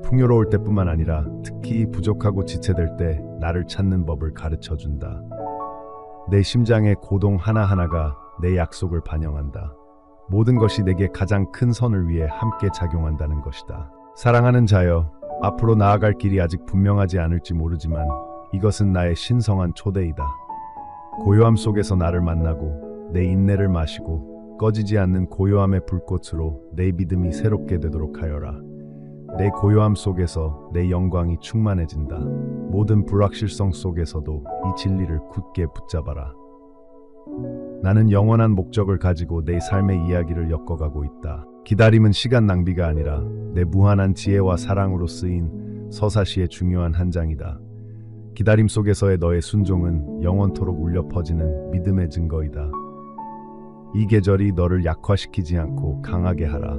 풍요로울 때뿐만 아니라 특히 부족하고 지체될 때 나를 찾는 법을 가르쳐준다. 내 심장의 고동 하나하나가 내 약속을 반영한다. 모든 것이 내게 가장 큰 선을 위해 함께 작용한다는 것이다. 사랑하는 자여, 앞으로 나아갈 길이 아직 분명하지 않을지 모르지만 이것은 나의 신성한 초대이다. 고요함 속에서 나를 만나고 내 인내를 마시고 꺼지지 않는 고요함의 불꽃으로 내 믿음이 새롭게 되도록 하여라. 내 고요함 속에서 내 영광이 충만해진다. 모든 불확실성 속에서도 이 진리를 굳게 붙잡아라. 나는 영원한 목적을 가지고 내 삶의 이야기를 엮어가고 있다. 기다림은 시간 낭비가 아니라 내 무한한 지혜와 사랑으로 쓰인 서사시의 중요한 한 장이다. 기다림 속에서의 너의 순종은 영원토록 울려 퍼지는 믿음의 증거이다. 이 계절이 너를 약화시키지 않고 강하게 하라.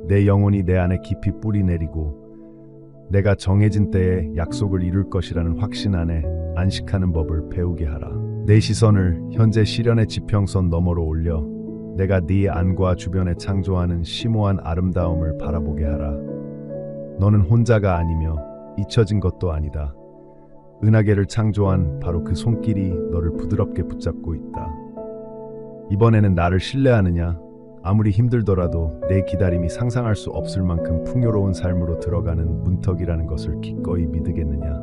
내 영혼이 내 안에 깊이 뿌리 내리고 내가 정해진 때에 약속을 이룰 것이라는 확신 안에 안식하는 법을 배우게 하라. 내 시선을 현재 시련의 지평선 너머로 올려 내가 네 안과 주변에 창조하는 심오한 아름다움을 바라보게 하라. 너는 혼자가 아니며 잊혀진 것도 아니다. 은하계를 창조한 바로 그 손길이 너를 부드럽게 붙잡고 있다. 이번에는 나를 신뢰하느냐? 아무리 힘들더라도 내 기다림이 상상할 수 없을 만큼 풍요로운 삶으로 들어가는 문턱이라는 것을 기꺼이 믿으겠느냐?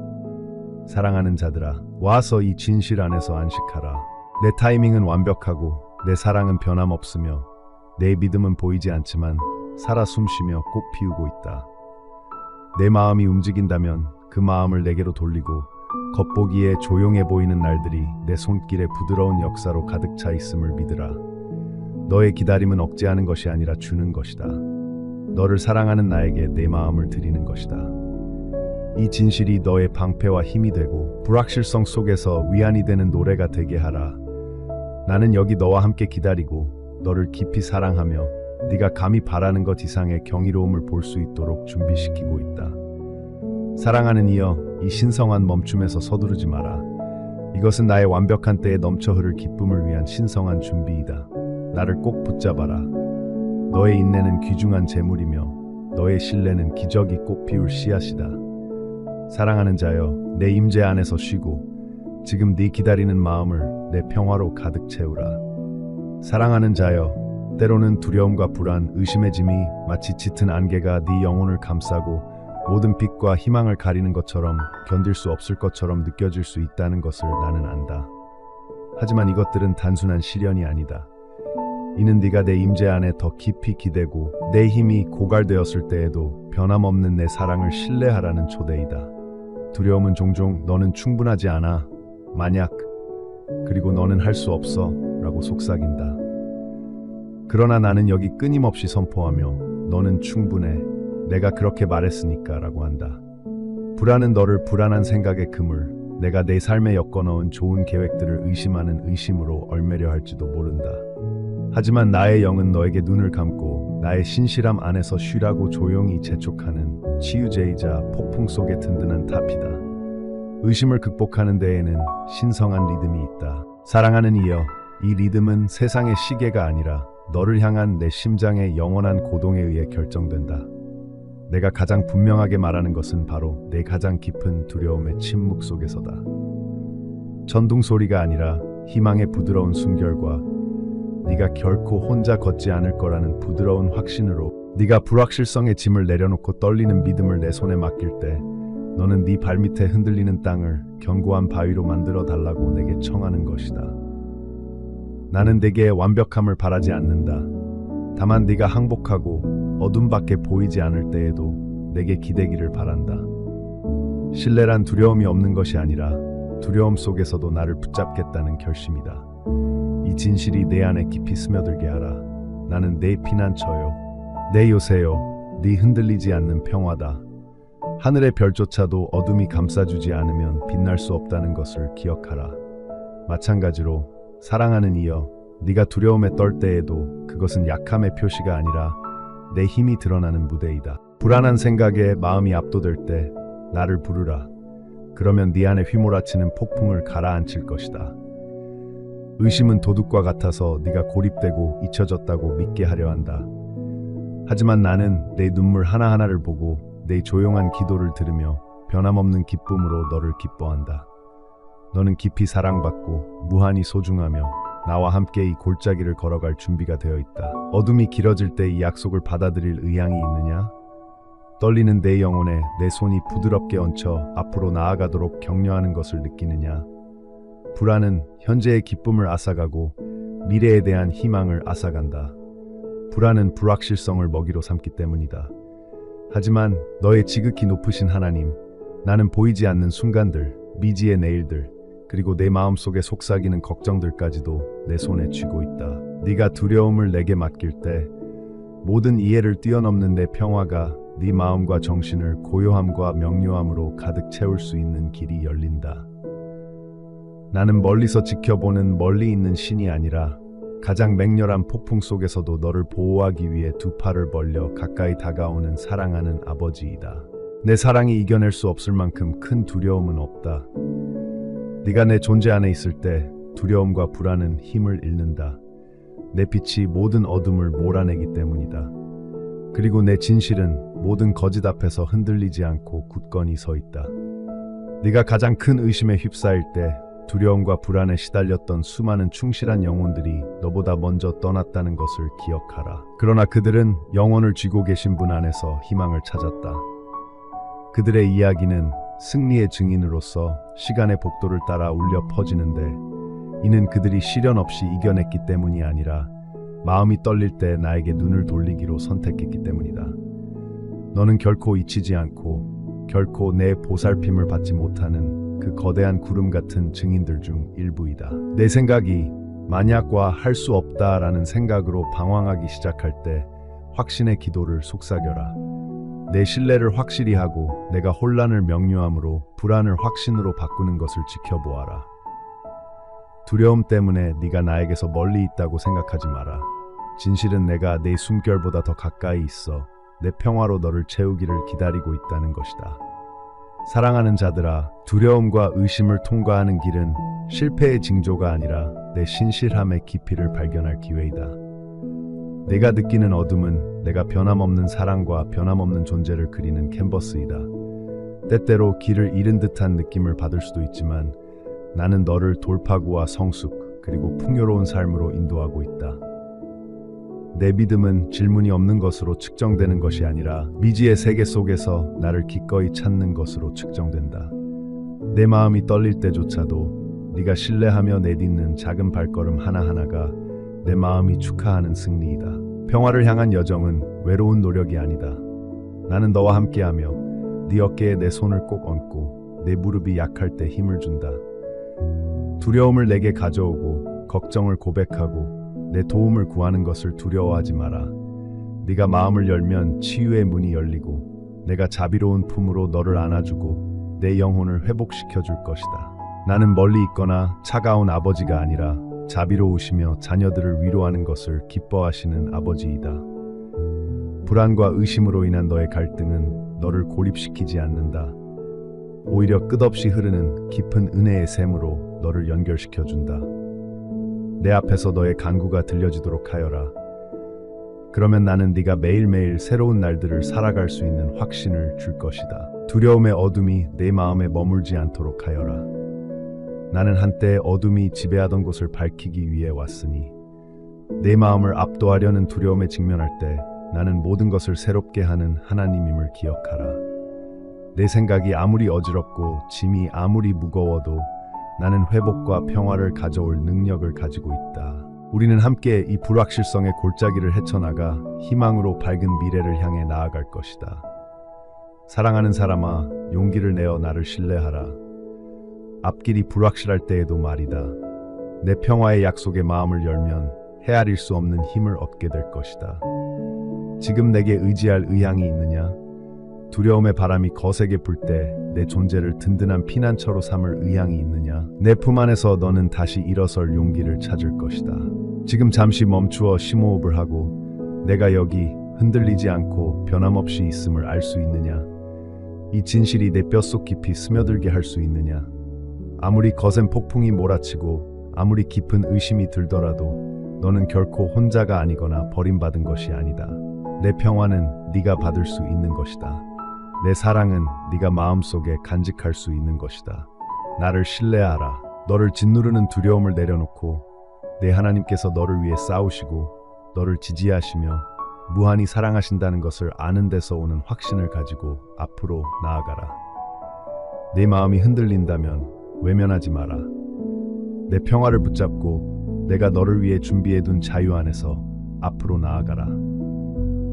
사랑하는 자들아, 와서 이 진실 안에서 안식하라. 내 타이밍은 완벽하고 내 사랑은 변함없으며 내 믿음은 보이지 않지만 살아 숨쉬며 꽃 피우고 있다. 내 마음이 움직인다면 그 마음을 내게로 돌리고 겉보기에 조용해 보이는 날들이 내 손길에 부드러운 역사로 가득 차 있음을 믿으라. 너의 기다림은 억제하는 것이 아니라 주는 것이다. 너를 사랑하는 나에게 내 마음을 드리는 것이다. 이 진실이 너의 방패와 힘이 되고 불확실성 속에서 위안이 되는 노래가 되게 하라. 나는 여기 너와 함께 기다리고 너를 깊이 사랑하며 네가 감히 바라는 것 이상의 경이로움을 볼 수 있도록 준비시키고 있다. 사랑하는 이여, 이 신성한 멈춤에서 서두르지 마라. 이것은 나의 완벽한 때에 넘쳐 흐를 기쁨을 위한 신성한 준비이다. 나를 꼭 붙잡아라. 너의 인내는 귀중한 재물이며 너의 신뢰는 기적이 꼭 피울 씨앗이다. 사랑하는 자여, 내 임재 안에서 쉬고 지금 네 기다리는 마음을 내 평화로 가득 채우라. 사랑하는 자여, 때로는 두려움과 불안, 의심의 짐이 마치 짙은 안개가 네 영혼을 감싸고 모든 빛과 희망을 가리는 것처럼 견딜 수 없을 것처럼 느껴질 수 있다는 것을 나는 안다. 하지만 이것들은 단순한 시련이 아니다. 이는 네가 내 임재 안에 더 깊이 기대고 내 힘이 고갈되었을 때에도 변함없는 내 사랑을 신뢰하라는 초대이다. 두려움은 종종 너는 충분하지 않아, 만약, 그리고 너는 할 수 없어 라고 속삭인다. 그러나 나는 여기 끊임없이 선포하며 너는 충분해, 내가 그렇게 말했으니까 라고 한다. 불안은 너를 불안한 생각의 그물, 내가 내 삶에 엮어넣은 좋은 계획들을 의심하는 의심으로 얼매려 할지도 모른다. 하지만 나의 영은 너에게 눈을 감고 나의 신실함 안에서 쉬라고 조용히 재촉하는 치유제이자 폭풍 속의 든든한 탑이다. 의심을 극복하는 데에는 신성한 리듬이 있다. 사랑하는 이여, 이 리듬은 세상의 시계가 아니라 너를 향한 내 심장의 영원한 고동에 의해 결정된다. 내가 가장 분명하게 말하는 것은 바로 내 가장 깊은 두려움의 침묵 속에서다. 천둥 소리가 아니라 희망의 부드러운 숨결과 네가 결코 혼자 걷지 않을 거라는 부드러운 확신으로 네가 불확실성의 짐을 내려놓고 떨리는 믿음을 내 손에 맡길 때 너는 네 발밑에 흔들리는 땅을 견고한 바위로 만들어 달라고 내게 청하는 것이다. 나는 네게 완벽함을 바라지 않는다. 다만 네가 항복하고 어둠밖에 보이지 않을 때에도 내게 기대기를 바란다. 신뢰란 두려움이 없는 것이 아니라 두려움 속에서도 나를 붙잡겠다는 결심이다. 이 진실이 내 안에 깊이 스며들게 하라. 나는 내 피난처요, 내 요새요, 네 흔들리지 않는 평화다. 하늘의 별조차도 어둠이 감싸주지 않으면 빛날 수 없다는 것을 기억하라. 마찬가지로 사랑하는 이여, 네가 두려움에 떨 때에도 그것은 약함의 표시가 아니라 내 힘이 드러나는 무대이다. 불안한 생각에 마음이 압도될 때 나를 부르라. 그러면 네 안에 휘몰아치는 폭풍을 가라앉힐 것이다. 의심은 도둑과 같아서 네가 고립되고 잊혀졌다고 믿게 하려 한다. 하지만 나는 내 눈물 하나하나를 보고 내 조용한 기도를 들으며 변함없는 기쁨으로 너를 기뻐한다. 너는 깊이 사랑받고 무한히 소중하며 나와 함께 이 골짜기를 걸어갈 준비가 되어 있다. 어둠이 길어질 때 이 약속을 받아들일 의향이 있느냐? 떨리는 내 영혼에 내 손이 부드럽게 얹혀 앞으로 나아가도록 격려하는 것을 느끼느냐? 불안은 현재의 기쁨을 앗아가고 미래에 대한 희망을 앗아간다. 불안은 불확실성을 먹이로 삼기 때문이다. 하지만 너의 지극히 높으신 하나님, 나는 보이지 않는 순간들, 미지의 내일들, 그리고 내 마음속에 속삭이는 걱정들까지도 내 손에 쥐고 있다. 네가 두려움을 내게 맡길 때 모든 이해를 뛰어넘는 내 평화가 네 마음과 정신을 고요함과 명료함으로 가득 채울 수 있는 길이 열린다. 나는 멀리서 지켜보는 멀리 있는 신이 아니라 가장 맹렬한 폭풍 속에서도 너를 보호하기 위해 두 팔을 벌려 가까이 다가오는 사랑하는 아버지이다. 내 사랑이 이겨낼 수 없을 만큼 큰 두려움은 없다. 네가 내 존재 안에 있을 때 두려움과 불안은 힘을 잃는다. 내 빛이 모든 어둠을 몰아내기 때문이다. 그리고 내 진실은 모든 거짓 앞에서 흔들리지 않고 굳건히 서 있다. 네가 가장 큰 의심에 휩싸일 때 두려움과 불안에 시달렸던 수많은 충실한 영혼들이 너보다 먼저 떠났다는 것을 기억하라. 그러나 그들은 영혼을 쥐고 계신 분 안에서 희망을 찾았다. 그들의 이야기는 승리의 증인으로서 시간의 복도를 따라 울려 퍼지는데 이는 그들이 시련 없이 이겨냈기 때문이 아니라 마음이 떨릴 때 나에게 눈을 돌리기로 선택했기 때문이다. 너는 결코 잊히지 않고 결코 내 보살핌을 받지 못하는 그 거대한 구름 같은 증인들 중 일부이다. 내 생각이 만약과 할 수 없다라는 생각으로 방황하기 시작할 때 확신의 기도를 속삭여라. 내 신뢰를 확실히 하고 내가 혼란을 명료함으로 불안을 확신으로 바꾸는 것을 지켜보아라. 두려움 때문에 네가 나에게서 멀리 있다고 생각하지 마라. 진실은 내가 내 숨결보다 더 가까이 있어 내 평화로 너를 채우기를 기다리고 있다는 것이다. 사랑하는 자들아, 두려움과 의심을 통과하는 길은 실패의 징조가 아니라 내 신실함의 깊이를 발견할 기회이다. 내가 느끼는 어둠은 내가 변함없는 사랑과 변함없는 존재를 그리는 캔버스이다. 때때로 길을 잃은 듯한 느낌을 받을 수도 있지만 나는 너를 돌파구와 성숙 그리고 풍요로운 삶으로 인도하고 있다. 내 믿음은 질문이 없는 것으로 측정되는 것이 아니라 미지의 세계 속에서 나를 기꺼이 찾는 것으로 측정된다. 내 마음이 떨릴 때조차도 네가 신뢰하며 내딛는 작은 발걸음 하나하나가 내 마음이 축하하는 승리이다. 평화를 향한 여정은 외로운 노력이 아니다. 나는 너와 함께하며 네 어깨에 내 손을 꼭 얹고 내 무릎이 약할 때 힘을 준다. 두려움을 내게 가져오고 걱정을 고백하고 내 도움을 구하는 것을 두려워하지 마라. 네가 마음을 열면 치유의 문이 열리고 내가 자비로운 품으로 너를 안아주고 내 영혼을 회복시켜 줄 것이다. 나는 멀리 있거나 차가운 아버지가 아니라 자비로우시며 자녀들을 위로하는 것을 기뻐하시는 아버지이다. 불안과 의심으로 인한 너의 갈등은 너를 고립시키지 않는다. 오히려 끝없이 흐르는 깊은 은혜의 샘으로 너를 연결시켜 준다. 내 앞에서 너의 간구가 들려지도록 하여라. 그러면 나는 네가 매일매일 새로운 날들을 살아갈 수 있는 확신을 줄 것이다. 두려움의 어둠이 내 마음에 머물지 않도록 하여라. 나는 한때 어둠이 지배하던 곳을 밝히기 위해 왔으니 내 마음을 압도하려는 두려움에 직면할 때 나는 모든 것을 새롭게 하는 하나님임을 기억하라. 내 생각이 아무리 어지럽고 짐이 아무리 무거워도 나는 회복과 평화를 가져올 능력을 가지고 있다. 우리는 함께 이 불확실성의 골짜기를 헤쳐나가 희망으로 밝은 미래를 향해 나아갈 것이다. 사랑하는 사람아, 용기를 내어 나를 신뢰하라. 앞길이 불확실할 때에도 말이다. 내 평화의 약속에 마음을 열면 헤아릴 수 없는 힘을 얻게 될 것이다. 지금 내게 의지할 의향이 있느냐? 두려움의 바람이 거세게 불 때 내 존재를 든든한 피난처로 삼을 의향이 있느냐? 내 품 안에서 너는 다시 일어설 용기를 찾을 것이다. 지금 잠시 멈추어 심호흡을 하고 내가 여기 흔들리지 않고 변함없이 있음을 알 수 있느냐? 이 진실이 내 뼛속 깊이 스며들게 할 수 있느냐? 아무리 거센 폭풍이 몰아치고 아무리 깊은 의심이 들더라도 너는 결코 혼자가 아니거나 버림받은 것이 아니다. 내 평화는 네가 받을 수 있는 것이다. 내 사랑은 네가 마음속에 간직할 수 있는 것이다. 나를 신뢰하라. 너를 짓누르는 두려움을 내려놓고 내 하나님께서 너를 위해 싸우시고 너를 지지하시며 무한히 사랑하신다는 것을 아는 데서 오는 확신을 가지고 앞으로 나아가라. 내 마음이 흔들린다면 외면하지 마라. 내 평화를 붙잡고 내가 너를 위해 준비해둔 자유 안에서 앞으로 나아가라.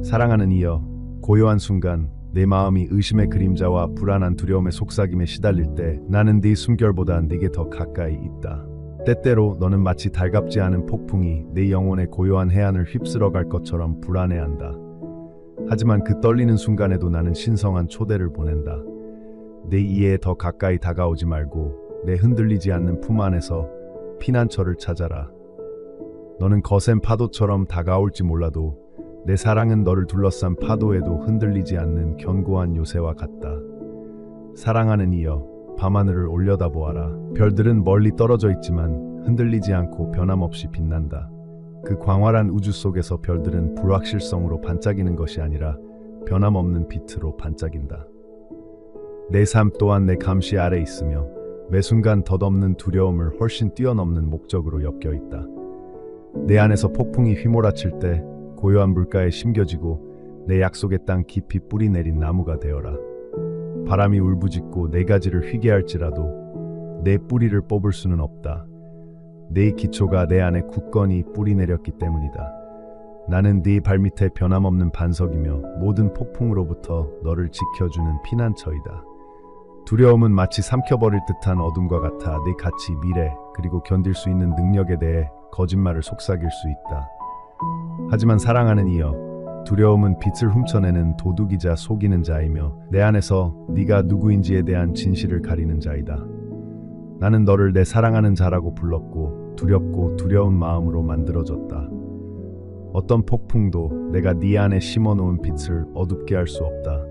사랑하는 이여, 고요한 순간 내 마음이 의심의 그림자와 불안한 두려움의 속삭임에 시달릴 때 나는 네 숨결보다 네게 더 가까이 있다. 때때로 너는 마치 달갑지 않은 폭풍이 내 영혼의 고요한 해안을 휩쓸어갈 것처럼 불안해한다. 하지만 그 떨리는 순간에도 나는 신성한 초대를 보낸다. 내 이해에 더 가까이 다가오지 말고 내 흔들리지 않는 품 안에서 피난처를 찾아라. 너는 거센 파도처럼 다가올지 몰라도 내 사랑은 너를 둘러싼 파도에도 흔들리지 않는 견고한 요새와 같다. 사랑하는 이여, 밤하늘을 올려다보아라. 별들은 멀리 떨어져 있지만 흔들리지 않고 변함없이 빛난다. 그 광활한 우주 속에서 별들은 불확실성으로 반짝이는 것이 아니라 변함없는 빛으로 반짝인다. 내 삶 또한 내 감시 아래 있으며 매 순간 덧없는 두려움을 훨씬 뛰어넘는 목적으로 엮여 있다. 내 안에서 폭풍이 휘몰아칠 때 고요한 물가에 심겨지고 내 약속의 땅 깊이 뿌리 내린 나무가 되어라. 바람이 울부짖고 네 가지를 휘게 할지라도 내 뿌리를 뽑을 수는 없다. 내 기초가 내 안에 굳건히 뿌리 내렸기 때문이다. 나는 네 발밑에 변함없는 반석이며 모든 폭풍으로부터 너를 지켜주는 피난처이다. 두려움은 마치 삼켜버릴 듯한 어둠과 같아 네 가치, 미래, 그리고 견딜 수 있는 능력에 대해 거짓말을 속삭일 수 있다. 하지만 사랑하는 이여, 두려움은 빛을 훔쳐내는 도둑이자 속이는 자이며 내 안에서 네가 누구인지에 대한 진실을 가리는 자이다. 나는 너를 내 사랑하는 자라고 불렀고 두렵고 두려운 마음으로 만들어졌다. 어떤 폭풍도 내가 네 안에 심어놓은 빛을 어둡게 할 수 없다.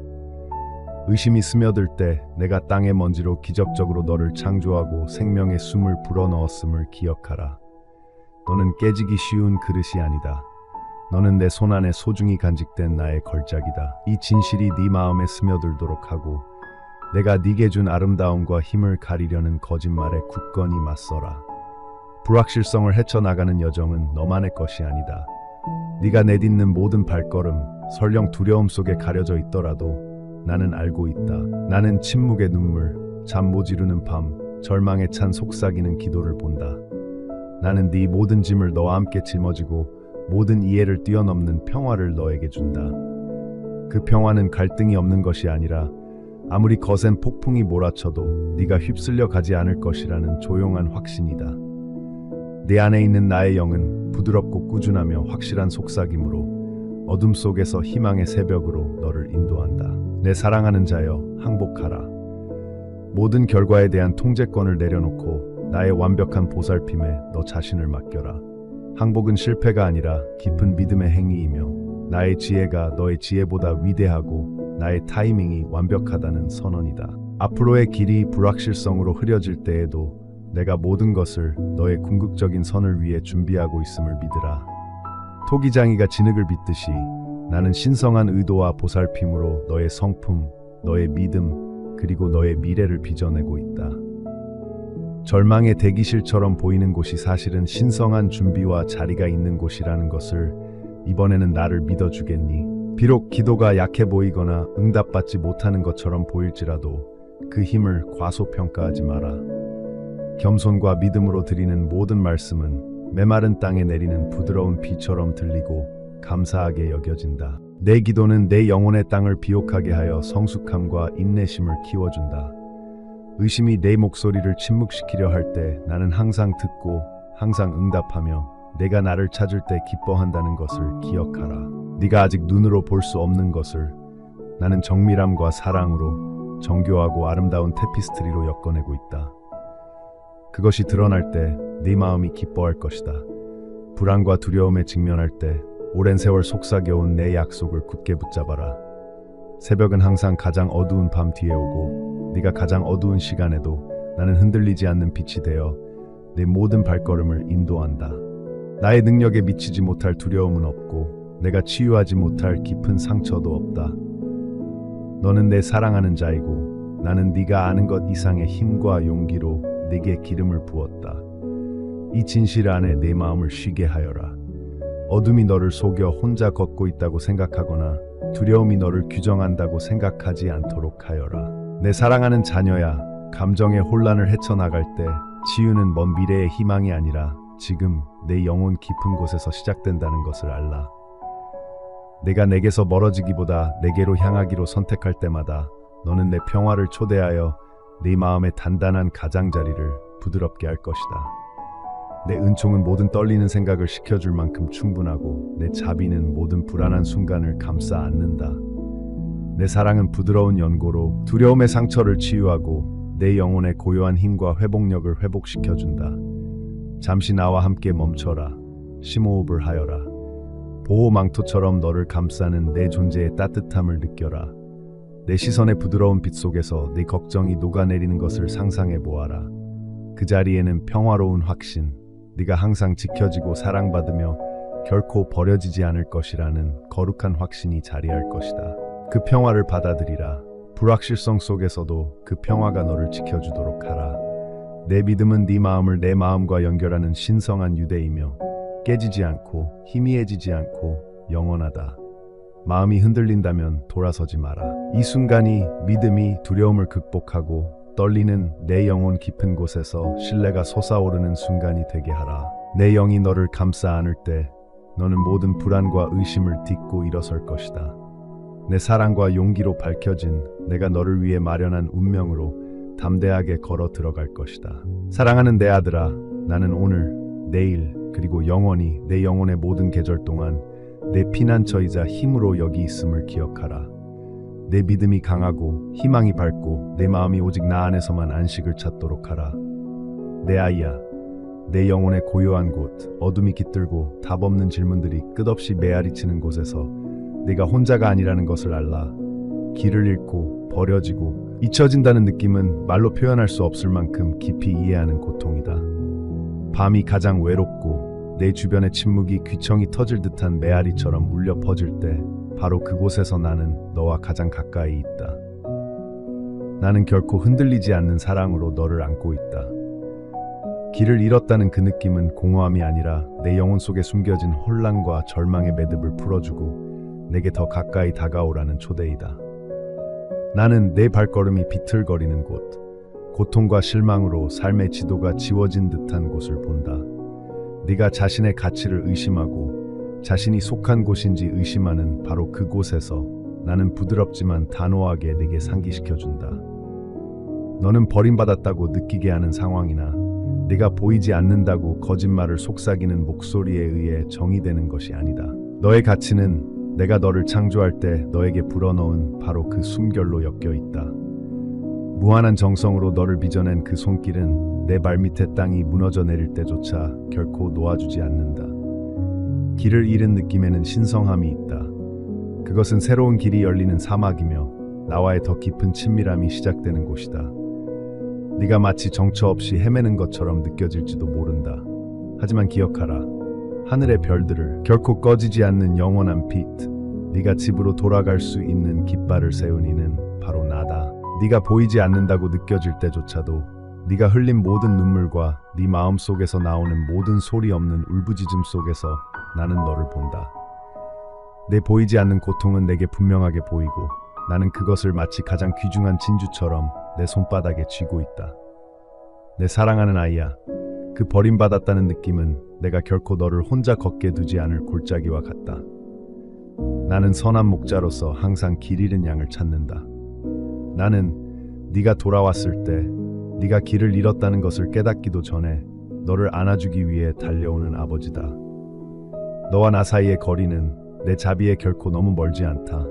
의심이 스며들 때 내가 땅의 먼지로 기적적으로 너를 창조하고 생명의 숨을 불어넣었음을 기억하라. 너는 깨지기 쉬운 그릇이 아니다. 너는 내 손안에 소중히 간직된 나의 걸작이다. 이 진실이 네 마음에 스며들도록 하고 내가 네게 준 아름다움과 힘을 가리려는 거짓말에 굳건히 맞서라. 불확실성을 헤쳐나가는 여정은 너만의 것이 아니다. 네가 내딛는 모든 발걸음, 설령 두려움 속에 가려져 있더라도 나는 알고 있다. 나는 침묵의 눈물, 잠 못 이루는 밤, 절망에 찬 속삭이는 기도를 본다. 나는 네 모든 짐을 너와 함께 짊어지고 모든 이해를 뛰어넘는 평화를 너에게 준다. 그 평화는 갈등이 없는 것이 아니라 아무리 거센 폭풍이 몰아쳐도 네가 휩쓸려 가지 않을 것이라는 조용한 확신이다. 내 안에 있는 나의 영은 부드럽고 꾸준하며 확실한 속삭임으로 어둠 속에서 희망의 새벽으로 너를 인도한다. 내 사랑하는 자여, 항복하라. 모든 결과에 대한 통제권을 내려놓고 나의 완벽한 보살핌에 너 자신을 맡겨라. 항복은 실패가 아니라 깊은 믿음의 행위이며 나의 지혜가 너의 지혜보다 위대하고 나의 타이밍이 완벽하다는 선언이다. 앞으로의 길이 불확실성으로 흐려질 때에도 내가 모든 것을 너의 궁극적인 선을 위해 준비하고 있음을 믿으라. 토기장이가 진흙을 빚듯이 나는 신성한 의도와 보살핌으로 너의 성품, 너의 믿음, 그리고 너의 미래를 빚어내고 있다. 절망의 대기실처럼 보이는 곳이 사실은 신성한 준비와 자리가 있는 곳이라는 것을 이번에는 나를 믿어주겠니? 비록 기도가 약해 보이거나 응답받지 못하는 것처럼 보일지라도 그 힘을 과소평가하지 마라. 겸손과 믿음으로 드리는 모든 말씀은 메마른 땅에 내리는 부드러운 비처럼 들리고 감사하게 여겨진다. 내 기도는 내 영혼의 땅을 비옥하게 하여 성숙함과 인내심을 키워준다. 의심이 내 목소리를 침묵시키려 할 때 나는 항상 듣고 항상 응답하며 내가 나를 찾을 때 기뻐한다는 것을 기억하라. 네가 아직 눈으로 볼 수 없는 것을 나는 정밀함과 사랑으로 정교하고 아름다운 테피스트리로 엮어내고 있다. 그것이 드러날 때 네 마음이 기뻐할 것이다. 불안과 두려움에 직면할 때 오랜 세월 속삭여온 내 약속을 굳게 붙잡아라. 새벽은 항상 가장 어두운 밤 뒤에 오고 네가 가장 어두운 시간에도 나는 흔들리지 않는 빛이 되어 내 모든 발걸음을 인도한다. 나의 능력에 미치지 못할 두려움은 없고 내가 치유하지 못할 깊은 상처도 없다. 너는 내 사랑하는 자이고 나는 네가 아는 것 이상의 힘과 용기로 네게 기름을 부었다. 이 진실 안에 내 마음을 쉬게 하여라. 어둠이 너를 속여 혼자 걷고 있다고 생각하거나 두려움이 너를 규정한다고 생각하지 않도록 하여라. 내 사랑하는 자녀야, 감정의 혼란을 헤쳐나갈 때 치유는 먼 미래의 희망이 아니라 지금 내 영혼 깊은 곳에서 시작된다는 것을 알라. 내가 내게서 멀어지기보다 내게로 향하기로 선택할 때마다 너는 내 평화를 초대하여 네 마음의 단단한 가장자리를 부드럽게 할 것이다. 내 은총은 모든 떨리는 생각을 식혀줄 만큼 충분하고 내 자비는 모든 불안한 순간을 감싸 안는다. 내 사랑은 부드러운 연고로 두려움의 상처를 치유하고 내 영혼의 고요한 힘과 회복력을 회복시켜준다. 잠시 나와 함께 멈춰라. 심호흡을 하여라. 보호망토처럼 너를 감싸는 내 존재의 따뜻함을 느껴라. 내 시선의 부드러운 빛 속에서 네 걱정이 녹아내리는 것을 상상해 보아라. 그 자리에는 평화로운 확신, 네가 항상 지켜지고 사랑받으며 결코 버려지지 않을 것이라는 거룩한 확신이 자리할 것이다. 그 평화를 받아들이라. 불확실성 속에서도 그 평화가 너를 지켜주도록 하라. 내 믿음은 네 마음을 내 마음과 연결하는 신성한 유대이며 깨지지 않고 희미해지지 않고 영원하다. 마음이 흔들린다면 돌아서지 마라. 이 순간이 믿음이 두려움을 극복하고 떨리는 내 영혼 깊은 곳에서 신뢰가 솟아오르는 순간이 되게 하라. 내 영이 너를 감싸 안을 때 너는 모든 불안과 의심을 딛고 일어설 것이다. 내 사랑과 용기로 밝혀진 내가 너를 위해 마련한 운명으로 담대하게 걸어 들어갈 것이다. 사랑하는 내 아들아, 나는 오늘, 내일, 그리고 영원히 내 영혼의 모든 계절 동안 내 피난처이자 힘으로 여기 있음을 기억하라. 내 믿음이 강하고 희망이 밝고 내 마음이 오직 나 안에서만 안식을 찾도록 하라. 내 아이야, 내 영혼의 고요한 곳, 어둠이 깃들고 답 없는 질문들이 끝없이 메아리치는 곳에서 네가 혼자가 아니라는 것을 알라. 길을 잃고 버려지고 잊혀진다는 느낌은 말로 표현할 수 없을 만큼 깊이 이해하는 고통이다. 밤이 가장 외롭고 내 주변의 침묵이 귀청이 터질 듯한 메아리처럼 울려 퍼질 때 바로 그곳에서 나는 너와 가장 가까이 있다. 나는 결코 흔들리지 않는 사랑으로 너를 안고 있다. 길을 잃었다는 그 느낌은 공허함이 아니라 내 영혼 속에 숨겨진 혼란과 절망의 매듭을 풀어주고 내게 더 가까이 다가오라는 초대이다. 나는 내 발걸음이 비틀거리는 곳, 고통과 실망으로 삶의 지도가 지워진 듯한 곳을 본다. 네가 자신의 가치를 의심하고 자신이 속한 곳인지 의심하는 바로 그곳에서 나는 부드럽지만 단호하게 네게 상기시켜준다. 너는 버림받았다고 느끼게 하는 상황이나 네가 보이지 않는다고 거짓말을 속삭이는 목소리에 의해 정의되는 것이 아니다. 너의 가치는 내가 너를 창조할 때 너에게 불어넣은 바로 그 숨결로 엮여 있다. 무한한 정성으로 너를 빚어낸 그 손길은 내 발밑에 땅이 무너져 내릴 때조차 결코 놓아주지 않는다. 길을 잃은 느낌에는 신성함이 있다. 그것은 새로운 길이 열리는 사막이며 나와의 더 깊은 친밀함이 시작되는 곳이다. 네가 마치 정처 없이 헤매는 것처럼 느껴질지도 모른다. 하지만 기억하라. 하늘의 별들을 결코 꺼지지 않는 영원한 빛, 네가 집으로 돌아갈 수 있는 깃발을 세운 이는 바로 나다. 네가 보이지 않는다고 느껴질 때조차도 네가 흘린 모든 눈물과 네 마음속에서 나오는 모든 소리 없는 울부짖음 속에서 나는 너를 본다. 내 보이지 않는 고통은 내게 분명하게 보이고 나는 그것을 마치 가장 귀중한 진주처럼 내 손바닥에 쥐고 있다. 내 사랑하는 아이야, 그 버림받았다는 느낌은 내가 결코 너를 혼자 걷게 두지 않을 골짜기와 같다. 나는 선한 목자로서 항상 길 잃은 양을 찾는다. 나는 네가 돌아왔을 때 네가 길을 잃었다는 것을 깨닫기도 전에 너를 안아주기 위해 달려오는 아버지다. 너와 나 사이의 거리는 내 자비에 결코 너무 멀지 않다.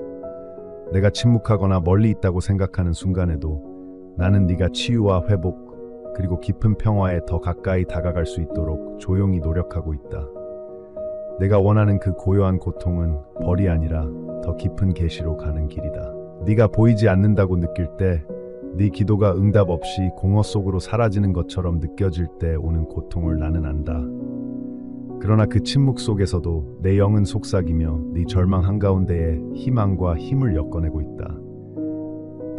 내가 침묵하거나 멀리 있다고 생각하는 순간에도 나는 네가 치유와 회복 그리고 깊은 평화에 더 가까이 다가갈 수 있도록 조용히 노력하고 있다. 내가 원하는 그 고요한 고통은 벌이 아니라 더 깊은 계시로 가는 길이다. 네가 보이지 않는다고 느낄 때 네 기도가 응답 없이 공허 속으로 사라지는 것처럼 느껴질 때 오는 고통을 나는 안다. 그러나 그 침묵 속에서도 내 영은 속삭이며 네 절망 한가운데에 희망과 힘을 엮어내고 있다.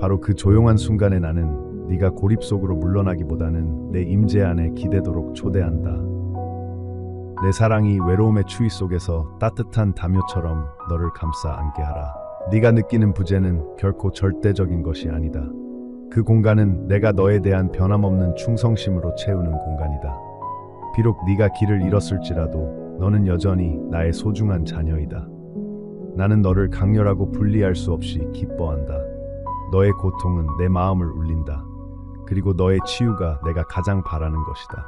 바로 그 조용한 순간에 나는 네가 고립 속으로 물러나기보다는 내 임재 안에 기대도록 초대한다. 내 사랑이 외로움의 추위 속에서 따뜻한 담요처럼 너를 감싸 안게 하라. 네가 느끼는 부재는 결코 절대적인 것이 아니다. 그 공간은 내가 너에 대한 변함없는 충성심으로 채우는 공간이다. 비록 네가 길을 잃었을지라도 너는 여전히 나의 소중한 자녀이다. 나는 너를 강렬하고 분리할 수 없이 기뻐한다. 너의 고통은 내 마음을 울린다. 그리고 너의 치유가 내가 가장 바라는 것이다.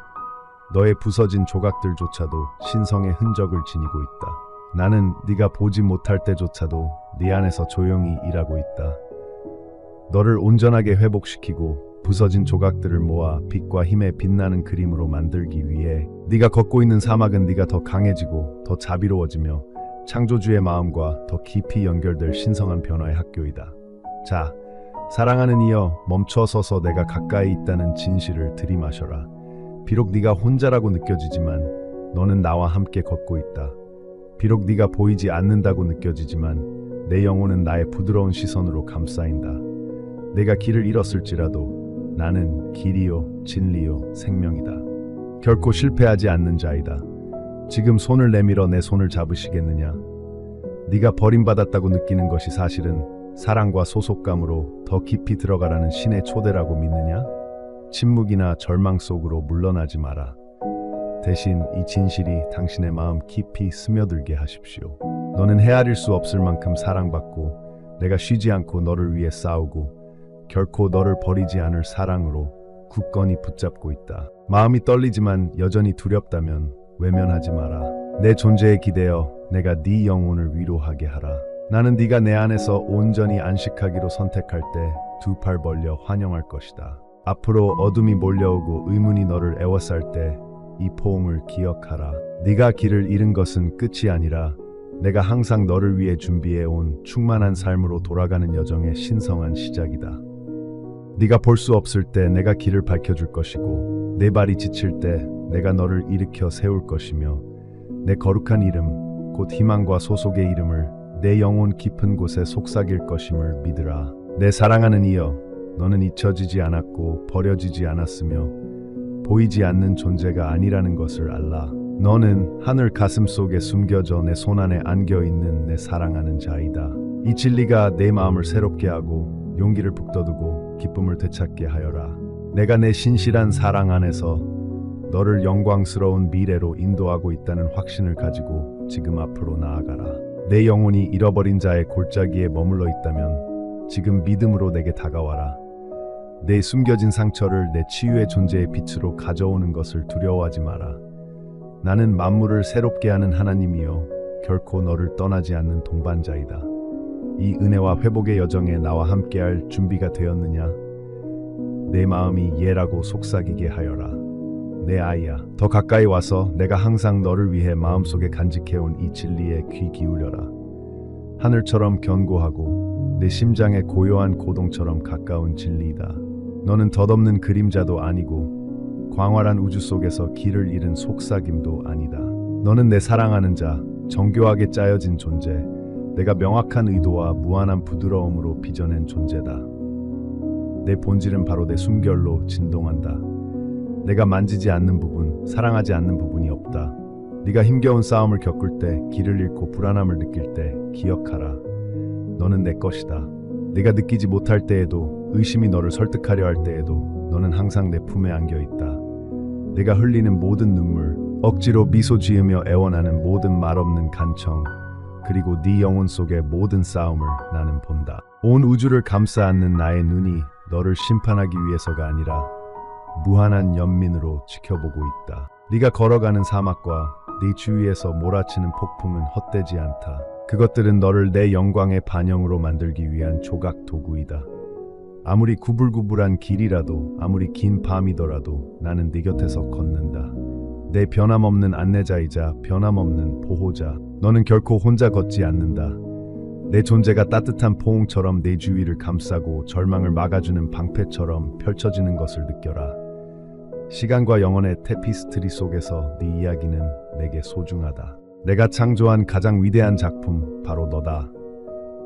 너의 부서진 조각들조차도 신성의 흔적을 지니고 있다. 나는 네가 보지 못할 때조차도 네 안에서 조용히 일하고 있다. 너를 온전하게 회복시키고 부서진 조각들을 모아 빛과 힘의 빛나는 그림으로 만들기 위해 네가 걷고 있는 사막은 네가 더 강해지고 더 자비로워지며 창조주의 마음과 더 깊이 연결될 신성한 변화의 학교이다. 자, 사랑하는 이여, 멈춰서서 내가 가까이 있다는 진실을 들이마셔라. 비록 네가 혼자라고 느껴지지만 너는 나와 함께 걷고 있다. 비록 네가 보이지 않는다고 느껴지지만 내 영혼은 나의 부드러운 시선으로 감싸인다. 내가 길을 잃었을지라도 나는 길이요 진리요 생명이다. 결코 실패하지 않는 자이다. 지금 손을 내밀어 내 손을 잡으시겠느냐? 네가 버림받았다고 느끼는 것이 사실은 사랑과 소속감으로 더 깊이 들어가라는 신의 초대라고 믿느냐? 침묵이나 절망 속으로 물러나지 마라. 대신 이 진실이 당신의 마음 깊이 스며들게 하십시오. 너는 헤아릴 수 없을 만큼 사랑받고 내가 쉬지 않고 너를 위해 싸우고 결코 너를 버리지 않을 사랑으로 굳건히 붙잡고 있다. 마음이 떨리지만 여전히 두렵다면 외면하지 마라. 내 존재에 기대어 내가 네 영혼을 위로하게 하라. 나는 네가 내 안에서 온전히 안식하기로 선택할 때 두 팔 벌려 환영할 것이다. 앞으로 어둠이 몰려오고 의문이 너를 애워쌀 때 이 포옹을 기억하라. 네가 길을 잃은 것은 끝이 아니라 내가 항상 너를 위해 준비해온 충만한 삶으로 돌아가는 여정의 신성한 시작이다. 네가 볼 수 없을 때 내가 길을 밝혀줄 것이고 내 발이 지칠 때 내가 너를 일으켜 세울 것이며 내 거룩한 이름 곧 희망과 소속의 이름을 내 영혼 깊은 곳에 속삭일 것임을 믿으라. 내 사랑하는 이여, 너는 잊혀지지 않았고 버려지지 않았으며 보이지 않는 존재가 아니라는 것을 알라. 너는 하늘 가슴 속에 숨겨져 내 손안에 안겨있는 내 사랑하는 자이다. 이 진리가 내 마음을 새롭게 하고 용기를 북돋우고 기쁨을 되찾게 하여라. 내가 내 신실한 사랑 안에서 너를 영광스러운 미래로 인도하고 있다는 확신을 가지고 지금 앞으로 나아가라. 내 영혼이 잃어버린 자의 골짜기에 머물러 있다면 지금 믿음으로 내게 다가와라. 내 숨겨진 상처를 내 치유의 존재의 빛으로 가져오는 것을 두려워하지 마라. 나는 만물을 새롭게 하는 하나님이요 결코 너를 떠나지 않는 동반자이다. 이 은혜와 회복의 여정에 나와 함께할 준비가 되었느냐? 내 마음이 예라고 속삭이게 하여라. 내 아이야, 더 가까이 와서 내가 항상 너를 위해 마음속에 간직해온 이 진리에 귀 기울여라. 하늘처럼 견고하고 내 심장의 고요한 고동처럼 가까운 진리이다. 너는 덧없는 그림자도 아니고 광활한 우주 속에서 길을 잃은 속삭임도 아니다. 너는 내 사랑하는 자, 정교하게 짜여진 존재, 내가 명확한 의도와 무한한 부드러움으로 빚어낸 존재다. 내 본질은 바로 내 숨결로 진동한다. 내가 만지지 않는 부분, 사랑하지 않는 부분이 없다. 네가 힘겨운 싸움을 겪을 때, 길을 잃고 불안함을 느낄 때 기억하라. 너는 내 것이다. 네가 느끼지 못할 때에도, 의심이 너를 설득하려 할 때에도 너는 항상 내 품에 안겨있다. 내가 흘리는 모든 눈물, 억지로 미소 지으며 애원하는 모든 말없는 간청, 그리고 네 영혼 속의 모든 싸움을 나는 본다. 온 우주를 감싸 안는 나의 눈이 너를 심판하기 위해서가 아니라 무한한 연민으로 지켜보고 있다. 네가 걸어가는 사막과 네 주위에서 몰아치는 폭풍은 헛되지 않다. 그것들은 너를 내 영광의 반영으로 만들기 위한 조각 도구이다. 아무리 구불구불한 길이라도, 아무리 긴 밤이더라도 나는 네 곁에서 걷는다. 내 변함없는 안내자이자 변함없는 보호자. 너는 결코 혼자 걷지 않는다. 내 존재가 따뜻한 포옹처럼 내 주위를 감싸고 절망을 막아주는 방패처럼 펼쳐지는 것을 느껴라. 시간과 영혼의 테피스트리 속에서 네 이야기는 내게 소중하다. 내가 창조한 가장 위대한 작품 바로 너다.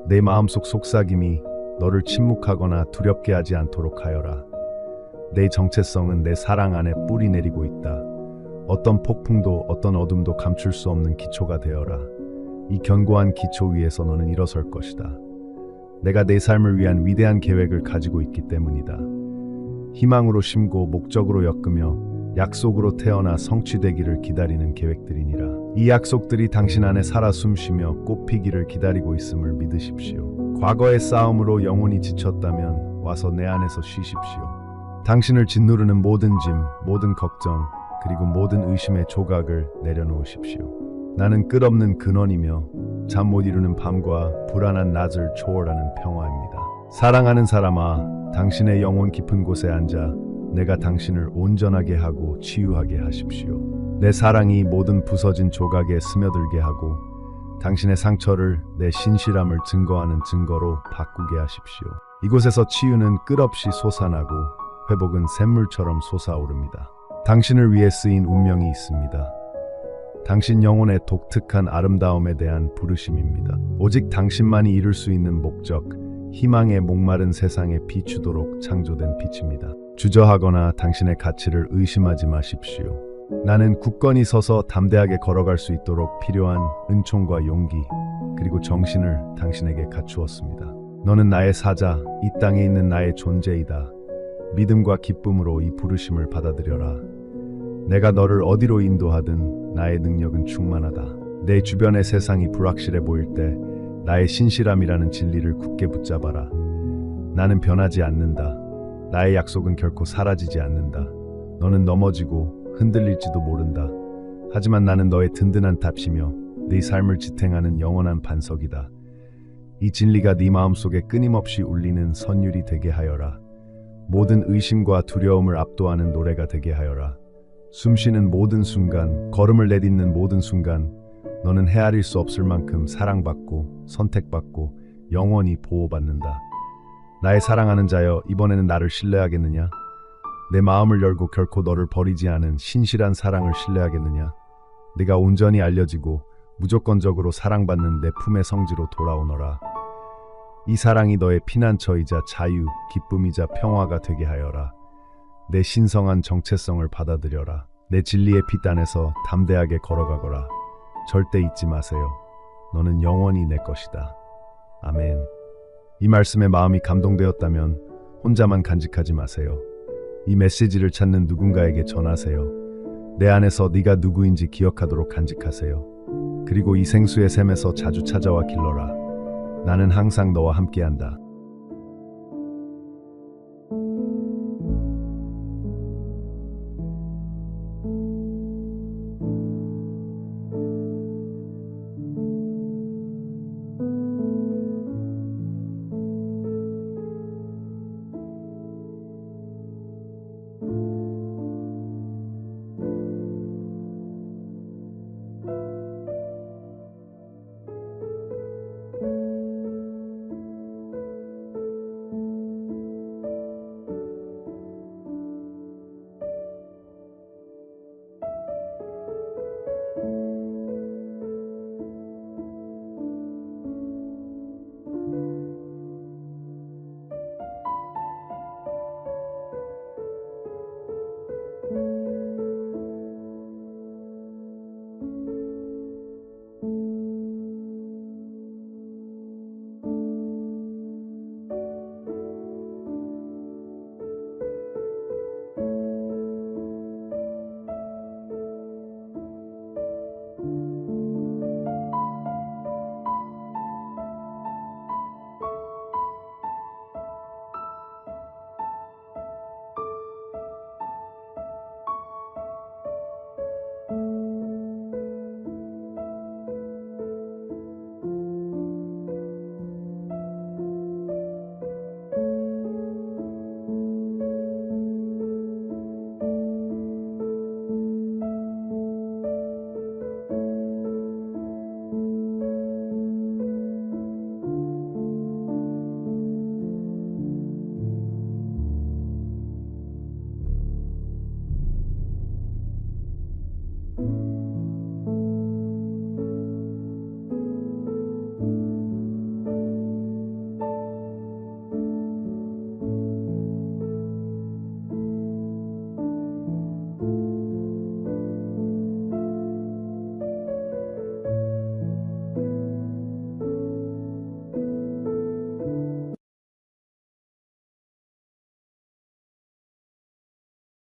내 마음속 속삭임이 너를 침묵하거나 두렵게 하지 않도록 하여라. 내 정체성은 내 사랑 안에 뿌리 내리고 있다. 어떤 폭풍도 어떤 어둠도 감출 수 없는 기초가 되어라. 이 견고한 기초 위에서 너는 일어설 것이다. 내가 내 삶을 위한 위대한 계획을 가지고 있기 때문이다. 희망으로 심고 목적으로 엮으며 약속으로 태어나 성취되기를 기다리는 계획들이니라. 이 약속들이 당신 안에 살아 숨쉬며 꽃피기를 기다리고 있음을 믿으십시오. 과거의 싸움으로 영혼이 지쳤다면 와서 내 안에서 쉬십시오. 당신을 짓누르는 모든 짐, 모든 걱정, 그리고 모든 의심의 조각을 내려놓으십시오. 나는 끝없는 근원이며 잠 못 이루는 밤과 불안한 낮을 초월하는 평화입니다. 사랑하는 사람아, 당신의 영혼 깊은 곳에 앉아 내가 당신을 온전하게 하고 치유하게 하십시오. 내 사랑이 모든 부서진 조각에 스며들게 하고 당신의 상처를 내 신실함을 증거하는 증거로 바꾸게 하십시오. 이곳에서 치유는 끝없이 솟아나고 회복은 샘물처럼 솟아오릅니다. 당신을 위해 쓰인 운명이 있습니다. 당신 영혼의 독특한 아름다움에 대한 부르심입니다. 오직 당신만이 이룰 수 있는 목적, 희망에 목마른 세상에 비추도록 창조된 빛입니다. 주저하거나 당신의 가치를 의심하지 마십시오. 나는 굳건히 서서 담대하게 걸어갈 수 있도록 필요한 은총과 용기, 그리고 정신을 당신에게 갖추었습니다. 너는 나의 사자, 이 땅에 있는 나의 존재이다. 믿음과 기쁨으로 이 부르심을 받아들여라. 내가 너를 어디로 인도하든 나의 능력은 충만하다. 내 주변의 세상이 불확실해 보일 때 나의 신실함이라는 진리를 굳게 붙잡아라. 나는 변하지 않는다. 나의 약속은 결코 사라지지 않는다. 너는 넘어지고 흔들릴지도 모른다. 하지만 나는 너의 든든한 답시며 네 삶을 지탱하는 영원한 반석이다. 이 진리가 네 마음속에 끊임없이 울리는 선율이 되게 하여라. 모든 의심과 두려움을 압도하는 노래가 되게 하여라. 숨쉬는 모든 순간, 걸음을 내딛는 모든 순간, 너는 헤아릴 수 없을 만큼 사랑받고 선택받고 영원히 보호받는다. 나의 사랑하는 자여, 이번에는 나를 신뢰하겠느냐? 내 마음을 열고 결코 너를 버리지 않은 신실한 사랑을 신뢰하겠느냐? 네가 온전히 알려지고 무조건적으로 사랑받는 내 품의 성지로 돌아오너라. 이 사랑이 너의 피난처이자 자유, 기쁨이자 평화가 되게 하여라. 내 신성한 정체성을 받아들여라. 내 진리의 피단에서 담대하게 걸어가거라. 절대 잊지 마세요. 너는 영원히 내 것이다. 아멘. 이 말씀에 마음이 감동되었다면 혼자만 간직하지 마세요. 이 메시지를 찾는 누군가에게 전하세요. 내 안에서 네가 누구인지 기억하도록 간직하세요. 그리고 이 생수의 샘에서 자주 찾아와 길러라. 나는 항상 너와 함께한다.